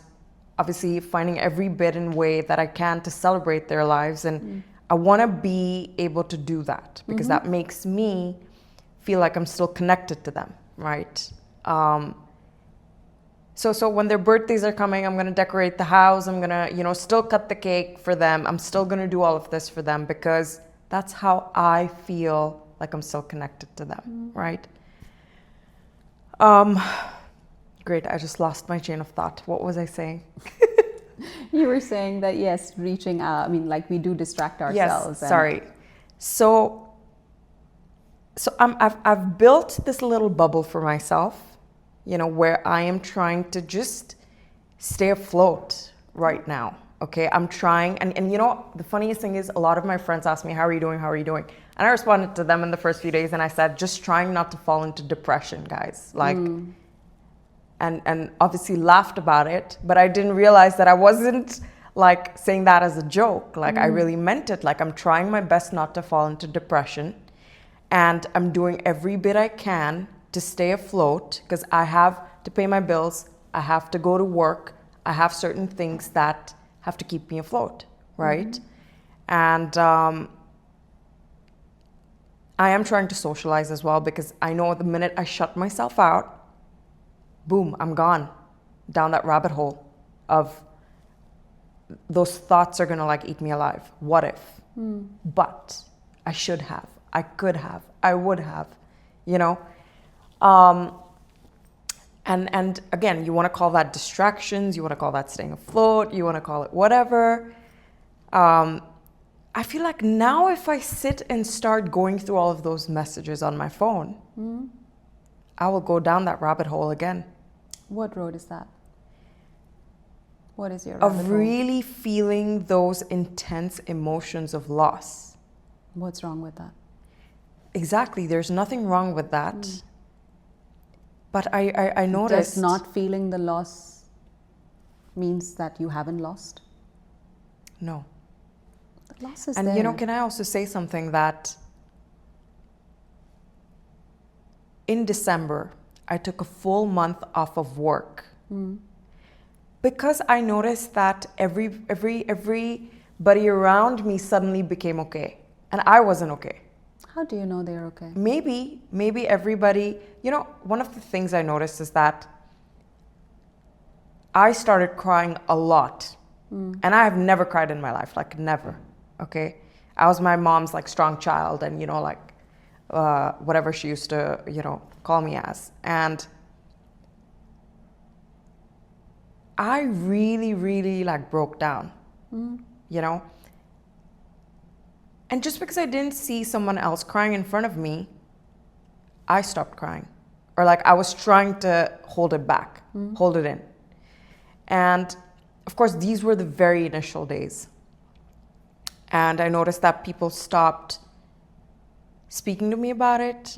obviously finding every bit and way that I can to celebrate their lives. And I want to be able to do that because that makes me feel like I'm still connected to them, right? So when their birthdays are coming, I'm going to decorate the house. I'm going to, still cut the cake for them. I'm still going to do all of this for them because that's how I feel like I'm still connected to them, right? Great, I just lost my chain of thought. What was I saying? You were saying that, yes, reaching out, like we do distract ourselves. Yes, sorry. So I've built this little bubble for myself, where I am trying to just stay afloat right now. Okay, I'm trying. And the funniest thing is a lot of my friends ask me, how are you doing? How are you doing? And I responded to them in the first few days and I said, just trying not to fall into depression, guys. And obviously laughed about it, but I didn't realize that I wasn't like saying that as a joke. Like I really meant it. Like I'm trying my best not to fall into depression, and I'm doing every bit I can to stay afloat because I have to pay my bills. I have to go to work. I have certain things that have to keep me afloat, right? And I am trying to socialize as well because I know the minute I shut myself out, boom, I'm gone down that rabbit hole of those thoughts are gonna eat me alive. What if? But I should have, I could have, I would have, And again, you wanna call that distractions, you wanna call that staying afloat, you wanna call it whatever. I feel like now if I sit and start going through all of those messages on my phone, I will go down that rabbit hole again. What road is that? What is your rabbit of hole? really feeling those intense emotions of loss. What's wrong with that? Exactly, there's nothing wrong with that. But I noticed... Does not feeling the loss means that you haven't lost? No. The loss is And there. you know, can I also say something that in December, I took a full month off of work because I noticed that everybody around me suddenly became okay, and I wasn't okay. How do you know they're okay? Maybe everybody, you know, one of the things I noticed is that I started crying a lot, and I have never cried in my life, like never. Okay, I was my mom's like strong child, and you know, like whatever she used to, you know, call me as. And I really like broke down, you know. And just because I didn't see someone else crying in front of me, I stopped crying. Or like I was trying to hold it back, hold it in. And of course, these were the very initial days. And I noticed that people stopped speaking to me about it.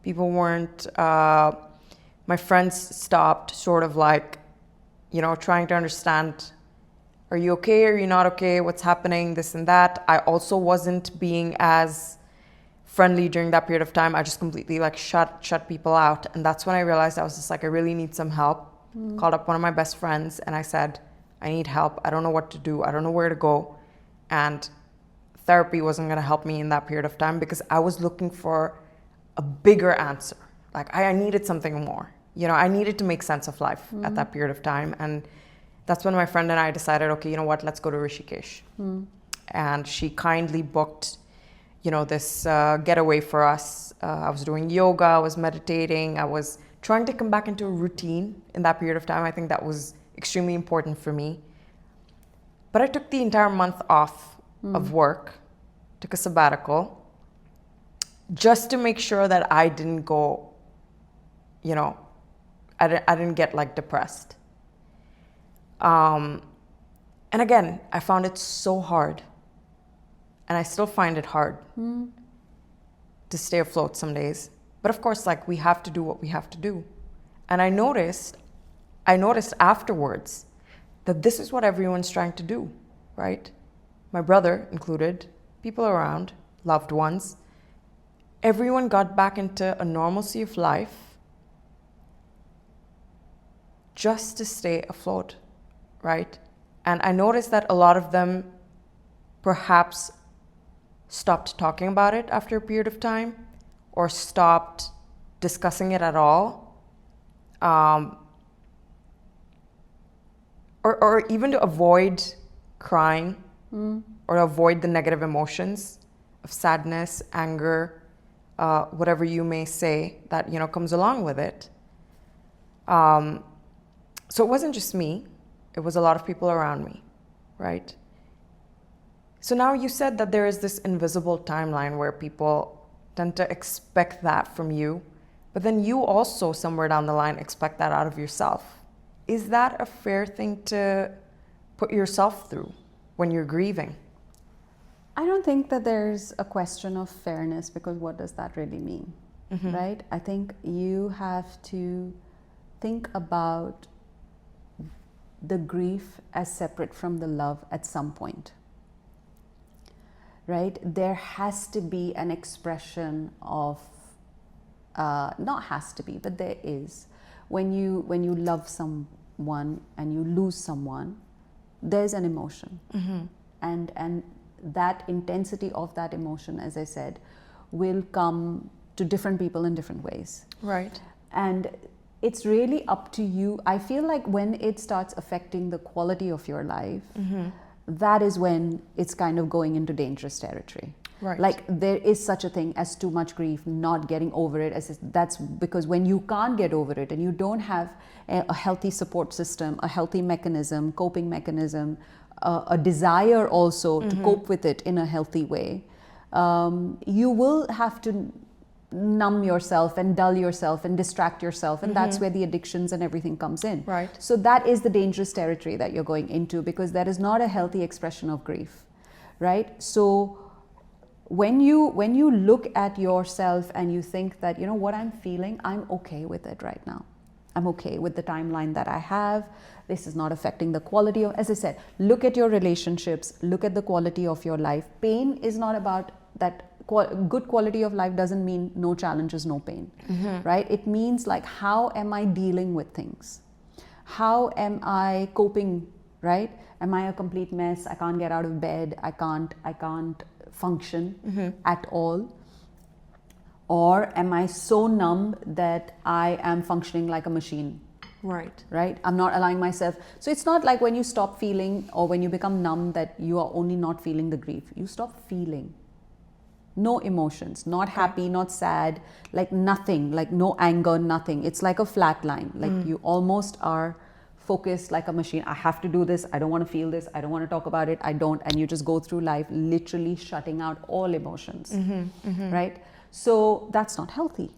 People weren't, my friends stopped sort of like, you know, trying to understand, are you okay? Are you not okay? What's happening? This and that. I also wasn't being as friendly during that period of time. I just completely like shut people out. And that's when I realized I was just like, I really need some help. Called up one of my best friends and I said, I need help. I don't know what to do. I don't know where to go. And therapy wasn't going to help me in that period of time because I was looking for a bigger answer. Like I needed something more. You know, I needed to make sense of life at that period of time. And that's when my friend and I decided, okay, you know what, let's go to Rishikesh. And she kindly booked, you know, this getaway for us. I was doing yoga, I was meditating, I was trying to come back into a routine in that period of time. I think that was extremely important for me. But I took the entire month off of work, took a sabbatical, just to make sure that I didn't go, you know, I didn't get like depressed. And again, I found it so hard. And I still find it hard to stay afloat some days. But of course, like we have to do what we have to do. And I noticed afterwards that this is what everyone's trying to do, right? My brother included, people around, loved ones. Everyone got back into a normalcy of life just to stay afloat, right? And I noticed that a lot of them perhaps stopped talking about it after a period of time or stopped discussing it at all. Or even to avoid crying or avoid the negative emotions of sadness, anger, whatever you may say that, you know, comes along with it. So it wasn't just me, it was a lot of people around me, right? So now you said that there is this invisible timeline where people tend to expect that from you, but then you also somewhere down the line expect that out of yourself. Is that a fair thing to put yourself through when you're grieving? I don't think that there's a question of fairness, because what does that really mean, right? I think you have to think about the grief as separate from the love at some point, right? There has to be an expression of, not has to be, but there is. When you love someone and you lose someone, there's an emotion. And that intensity of that emotion, as I said, will come to different people in different ways. Right. And it's really up to you. I feel like when it starts affecting the quality of your life, that is when it's kind of going into dangerous territory. Right. Like there is such a thing as too much grief, not getting over it. That's because when you can't get over it and you don't have a healthy support system, a healthy mechanism, coping mechanism, a desire also to cope with it in a healthy way, you will have to numb yourself and dull yourself and distract yourself, and that's where the addictions and everything comes in. Right. So that is the dangerous territory that you're going into, because that is not a healthy expression of grief, right? So when you look at yourself and you think that, you know what I'm feeling, I'm okay with it right now. I'm okay with the timeline that I have. This is not affecting the quality of, as I said, look at your relationships, look at the quality of your life. Pain is not about that. Good quality of life doesn't mean no challenges, no pain, right? It means like, how am I dealing with things? How am I coping, right? Am I a complete mess? I can't get out of bed. I can't function at all. Or am I so numb that I am functioning like a machine? Right? I'm not allowing myself. So it's not like when you stop feeling or when you become numb that you are only not feeling the grief. You stop feeling. No emotions, not happy, not sad, like nothing, like no anger, nothing. It's like a flat line. Like you almost are focused like a machine. I have to do this. I don't want to feel this. I don't want to talk about it. I don't. And you just go through life literally shutting out all emotions, right? So that's not healthy.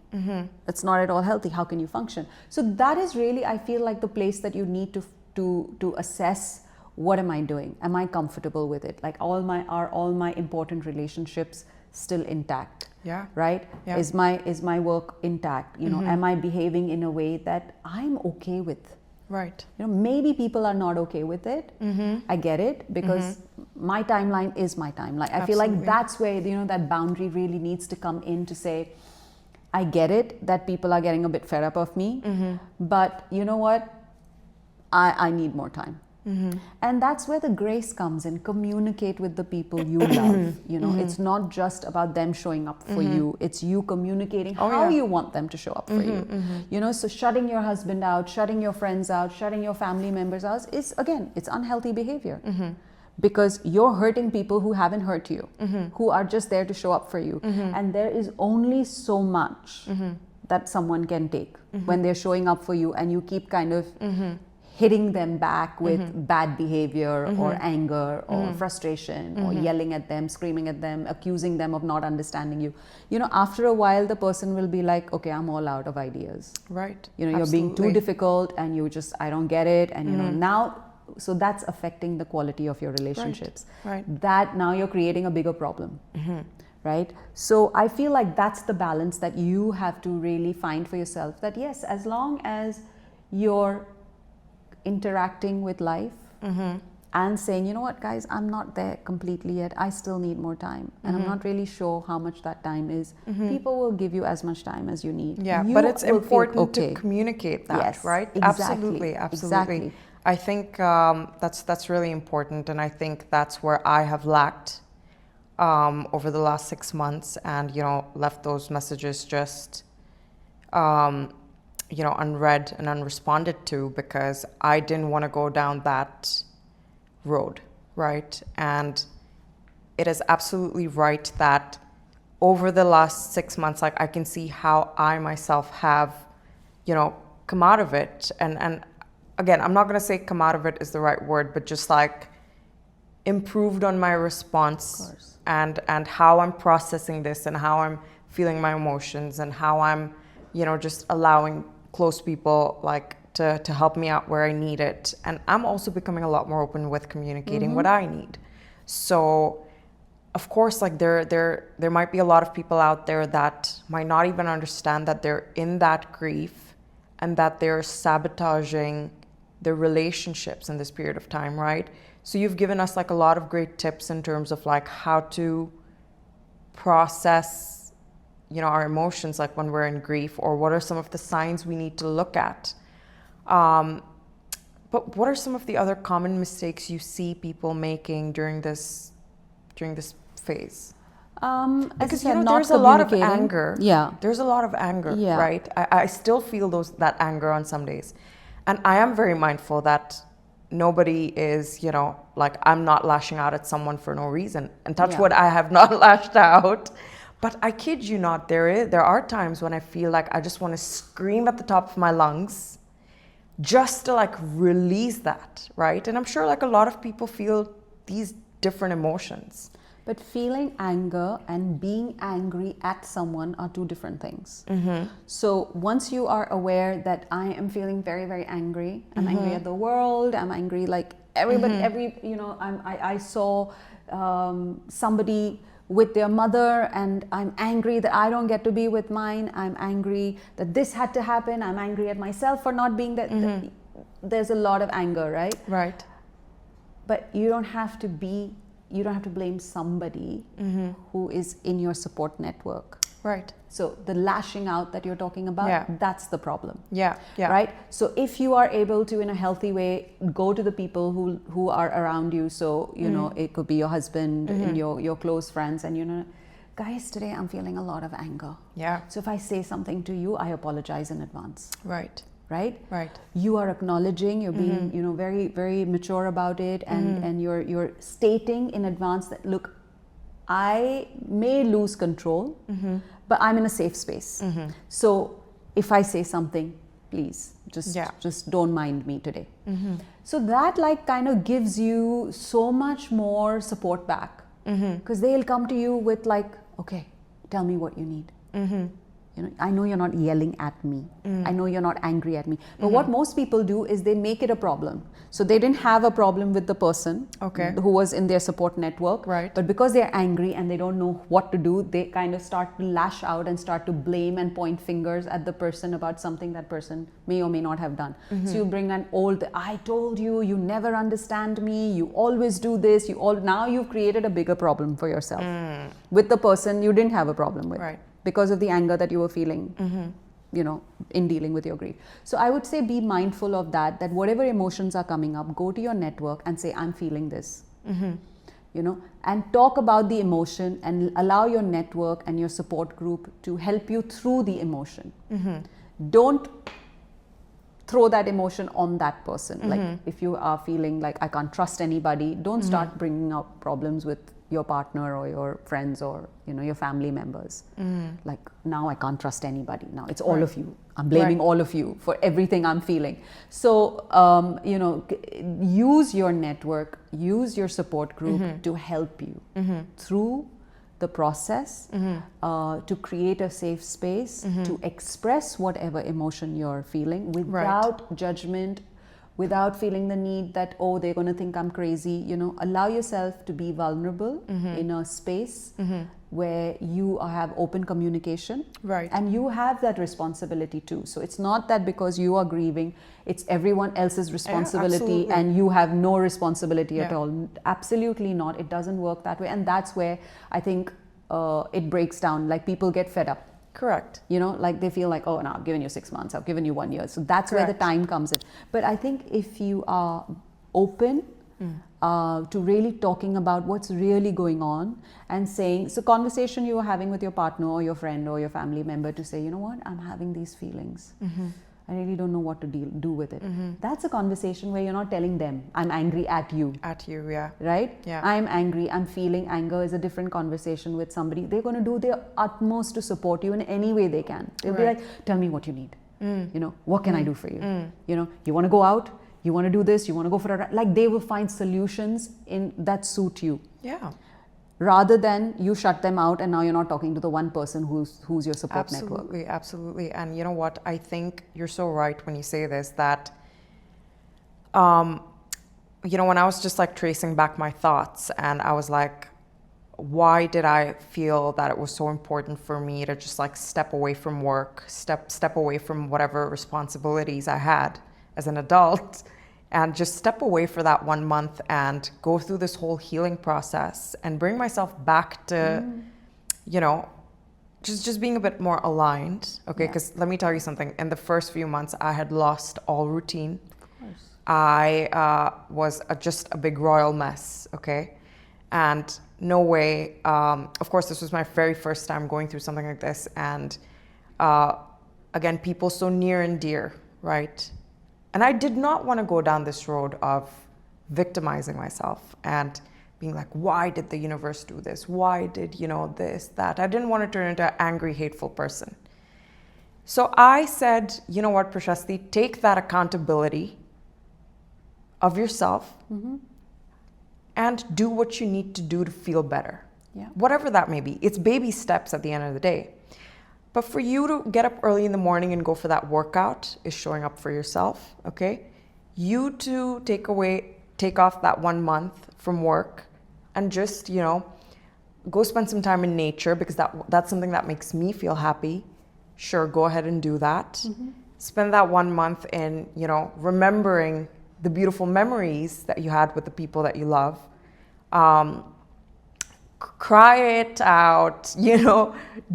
That's not at all healthy. How can you function? So that is really, I feel like, the place that you need to assess, what am I doing? Am I comfortable with it? Like are all my important relationships still intact? Yeah. Right? Yeah. Is my work intact? You know, am I behaving in a way that I'm okay with? Right. You know, maybe people are not okay with it. I get it, because my timeline is my timeline. I feel like that's where, you know, that boundary really needs to come in to say, I get it that people are getting a bit fed up of me, but you know what? I need more time. And that's where the grace comes in. Communicate with the people you love. You know, it's not just about them showing up for you. It's you communicating how you want them to show up for you. You know, so shutting your husband out, shutting your friends out, shutting your family members out is, again, it's unhealthy behavior. Because you're hurting people who haven't hurt you, who are just there to show up for you. And there is only so much that someone can take when they're showing up for you, and you keep kind of hitting them back with bad behavior or anger or frustration or yelling at them, screaming at them, accusing them of not understanding you. You know, after a while, the person will be like, okay, I'm all out of ideas. Right. You know, you're being too difficult and you just, I don't get it. And, you know, now, so that's affecting the quality of your relationships. Right. That now you're creating a bigger problem. Right? So I feel like that's the balance that you have to really find for yourself, that yes, as long as you're interacting with life and saying, you know what, guys, I'm not there completely yet. I still need more time. And I'm not really sure how much that time is. People will give you as much time as you need. Yeah, You but it's will feel important okay. to communicate that, Yes, right? exactly, Absolutely. exactly. I think that's really important, and I think that's where I have lacked over the last 6 months, and, you know, left those messages just you know, unread and unresponded to, because I didn't want to go down that road, right? And it is absolutely right that over the last 6 months, like, I can see how I myself have, you know, come out of it. And again, I'm not going to say come out of it is the right word, but just like improved on my response and how I'm processing this and how I'm feeling my emotions and how I'm, you know, just allowing close people like to help me out where I need it. And I'm also becoming a lot more open with communicating what I need. So of course, like there might be a lot of people out there that might not even understand that they're in that grief and that they're sabotaging their relationships in this period of time, right? So you've given us like a lot of great tips in terms of like how to process, you know, our emotions, like when we're in grief, or what are some of the signs we need to look at. But what are some of the other common mistakes you see people making during this phase? Because, you know, there's a lot of anger. Yeah. There's a lot of anger, Yeah. right? I still feel that anger on some days. And I am very mindful that nobody is, you know, like, I'm not lashing out at someone for no reason. And touch wood, I have not lashed out. But I kid you not, there are times when I feel like I just want to scream at the top of my lungs just to like release that, right? And I'm sure like a lot of people feel these different emotions. But feeling anger and being angry at someone are two different things. So once you are aware that I am feeling very, very angry, I'm angry at the world, I'm angry like everybody, I saw somebody with their mother and I'm angry that I don't get to be with mine. I'm angry that this had to happen. I'm angry at myself for not being that. There's a lot of anger, right? Right. But you don't have to blame somebody who is in your support network. Right. So the lashing out that you're talking about, that's the problem. Yeah. Right? So if you are able to, in a healthy way, go to the people who are around you. So, it could be your husband and your close friends, and guys, today I'm feeling a lot of anger. Yeah. So if I say something to you, I apologize in advance. Right. Right? Right. You are acknowledging, you're being, very, very mature about it, and you're stating in advance that, look, I may lose control, but I'm in a safe space. So if I say something, please just don't mind me today. So that kind of gives you so much more support back, because they'll come to you with okay, tell me what you need. I know you're not yelling at me. I know you're not angry at me. But what most people do is they make it a problem. So they didn't have a problem with the person who was in their support network. Right. But because they're angry and they don't know what to do, they kind of start to lash out and start to blame and point fingers at the person about something that person may or may not have done. So you bring an I told you, you never understand me, you always do this, now you've created a bigger problem for yourself with the person you didn't have a problem with. Right. Because of the anger that you were feeling, in dealing with your grief. So I would say be mindful of that whatever emotions are coming up, go to your network and say, I'm feeling this. And talk about the emotion and allow your network and your support group to help you through the emotion. Don't throw that emotion on that person. Like if you are feeling like I can't trust anybody, don't start bringing out problems with your partner or your friends or your family members. Like, now I can't trust anybody. Now it's all of you. I'm blaming all of you for everything I'm feeling. So use your network, use your support group to help you through the process, to create a safe space, to express whatever emotion you're feeling without judgment, without feeling the need that, they're going to think I'm crazy. Allow yourself to be vulnerable in a space where you have open communication. Right. And you have that responsibility too. So it's not that because you are grieving, it's everyone else's responsibility and you have no responsibility at all. Absolutely not. It doesn't work that way. And that's where I think it breaks down. Like, people get fed up. Correct. They feel like, no, I've given you 6 months, I've given you 1 year. So that's where the time comes in. But I think if you are open to really talking about what's really going on and saying, so conversation you are having with your partner or your friend or your family member to say, you know what, I'm having these feelings. I really don't know what to do with it. That's a conversation where you're not telling them, I'm angry at you. At you, yeah. Right? Yeah. I'm angry, I'm feeling anger is a different conversation with somebody. They're going to do their utmost to support you in any way they can. They'll be like, tell me what you need. What can I do for you? You want to go out? You want to do this? You want to go for a ride? Like, they will find solutions that suit you. Yeah. Rather than you shut them out and now you're not talking to the one person who's your support network. Absolutely. And you know what? I think you're so right when you say this, that, when I was just tracing back my thoughts, and I was like, why did I feel that it was so important for me to just step away from work, step away from whatever responsibilities I had as an adult, and just step away for that 1 month and go through this whole healing process and bring myself back to, just being a bit more aligned. Okay, because let me tell you something. In the first few months, I had lost all routine. Of course. I was just a big royal mess. Okay, and no way. Of course, this was my very first time going through something like this, and again, people so near and dear, right? And I did not want to go down this road of victimizing myself and being like, why did the universe do this? Why did, this, that? I didn't want to turn into an angry, hateful person. So I said, you know what, Prashpective, take that accountability of yourself and do what you need to do to feel better. Yeah. Whatever that may be. It's baby steps at the end of the day. But for you to get up early in the morning and go for that workout is showing up for yourself, okay? You to take off that 1 month from work and just, go spend some time in nature, because that's something that makes me feel happy. Sure, go ahead and do that. Spend that 1 month in, remembering the beautiful memories that you had with the people that you love. Cry it out,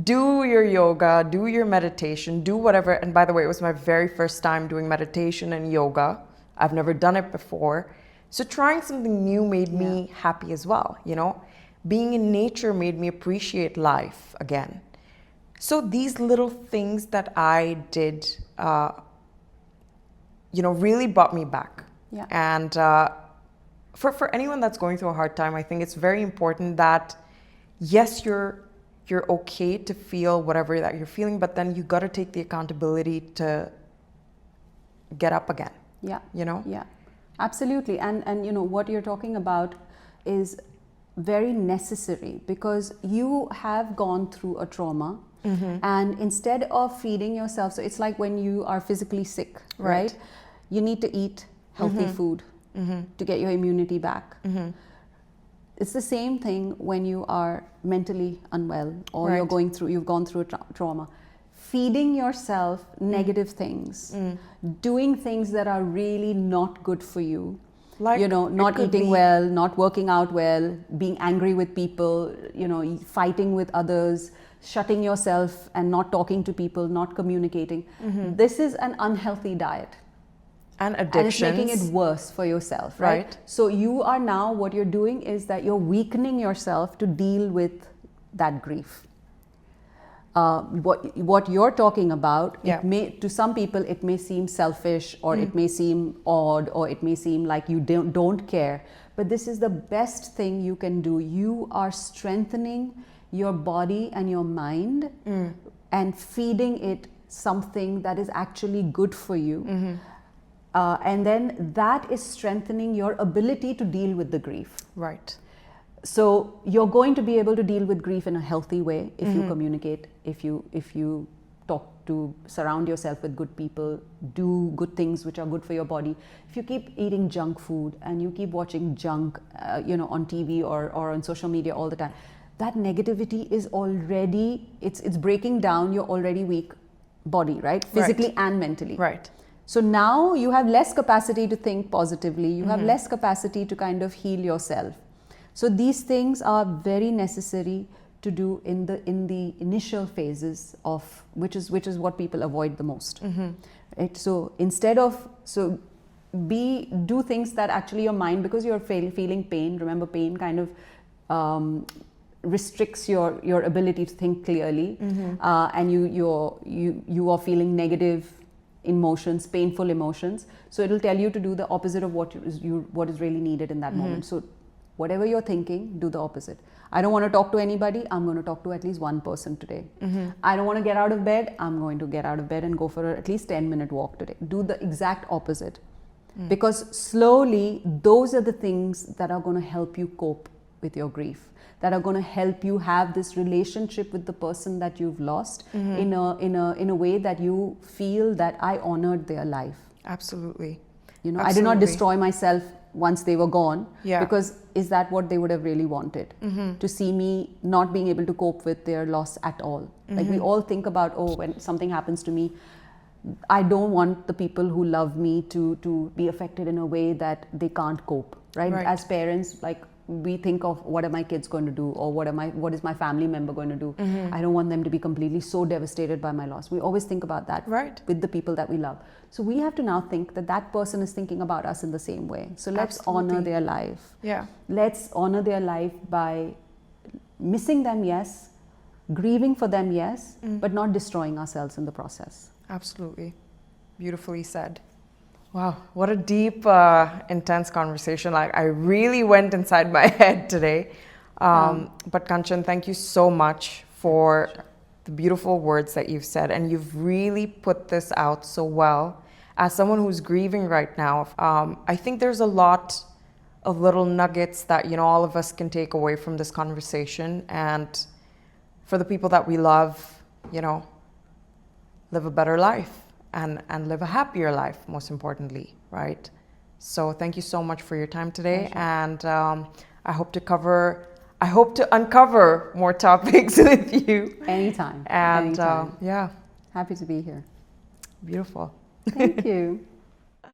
do your yoga, do your meditation, do whatever. And by the way, it was my very first time doing meditation and yoga. I've never done it before. So trying something new made me happy as well, Being in nature made me appreciate life again. So these little things that I did, really brought me back. Yeah. And for anyone that's going through a hard time, I think it's very important that, yes, you're okay to feel whatever that you're feeling, but then you got to take the accountability to get up again. Yeah. Yeah. Absolutely. And what you're talking about is very necessary, because you have gone through a trauma, and instead of feeding yourself, so it's like when you are physically sick, right? You need to eat healthy food to get your immunity back. It's the same thing when you are mentally unwell, or you've gone through a trauma. Feeding yourself negative things, doing things that are really not good for you, like, not eating well, not working out well, being angry with people, fighting with others, shutting yourself and not talking to people, not communicating. This is an unhealthy diet. And addictions. And it's making it worse for yourself, right? So you are now, what you're doing is that you're weakening yourself to deal with that grief. What you're talking about, to some people it may seem selfish, or it may seem odd, or it may seem like you don't care. But this is the best thing you can do. You are strengthening your body and your mind and feeding it something that is actually good for you. And then that is strengthening your ability to deal with the grief. Right. So you're going to be able to deal with grief in a healthy way if you communicate, if you talk to, surround yourself with good people, do good things which are good for your body. If you keep eating junk food and you keep watching junk, on TV or on social media all the time, that negativity is already, it's breaking down your already weak body, right? Physically and mentally. Right. So now you have less capacity to think positively. You have less capacity to kind of heal yourself. So these things are very necessary to do in the initial phases of which is what people avoid the most. Right? So instead of do things that actually your mind, because you're feeling pain. Remember, pain kind of restricts your ability to think clearly, and you are feeling negative emotions, painful emotions. So it'll tell you to do the opposite of what is really needed in that moment. So whatever you're thinking, do the opposite. I don't want to talk to anybody. I'm going to talk to at least one person today. I don't want to get out of bed. I'm going to get out of bed and go for at least 10-minute walk today. Do the exact opposite. Because slowly, those are the things that are going to help you cope with your grief, that are going to help you have this relationship with the person that you've lost in a way that you feel that I honored their life. Absolutely. I did not destroy myself once they were gone, Yeah. because is that what they would have really wanted? To see me not being able to cope with their loss at all. Like we all think about, when something happens to me, I don't want the people who love me to be affected in a way that they can't cope, right? As parents, like we think of what are my kids going to do, or what is my family member going to do? I don't want them to be completely so devastated by my loss. We always think about that with the people that we love. So we have to now think that person is thinking about us in the same way. So let's honor their life. Yeah. Let's honor their life by missing them, yes, grieving for them, yes, but not destroying ourselves in the process. Absolutely. Beautifully said. Wow, what a deep, intense conversation. Like, I really went inside my head today. But Kanchan, thank you so much for the beautiful words that you've said. And you've really put this out so well. As someone who's grieving right now, I think there's a lot of little nuggets that, you know, all of us can take away from this conversation, and for the people that we love, you know, live a better life and live a happier life, most importantly, right? So thank you so much for your time today. Pleasure. And I hope to uncover more topics with you. Anytime. And anytime. yeah, Happy to be here. beautiful. Thank you.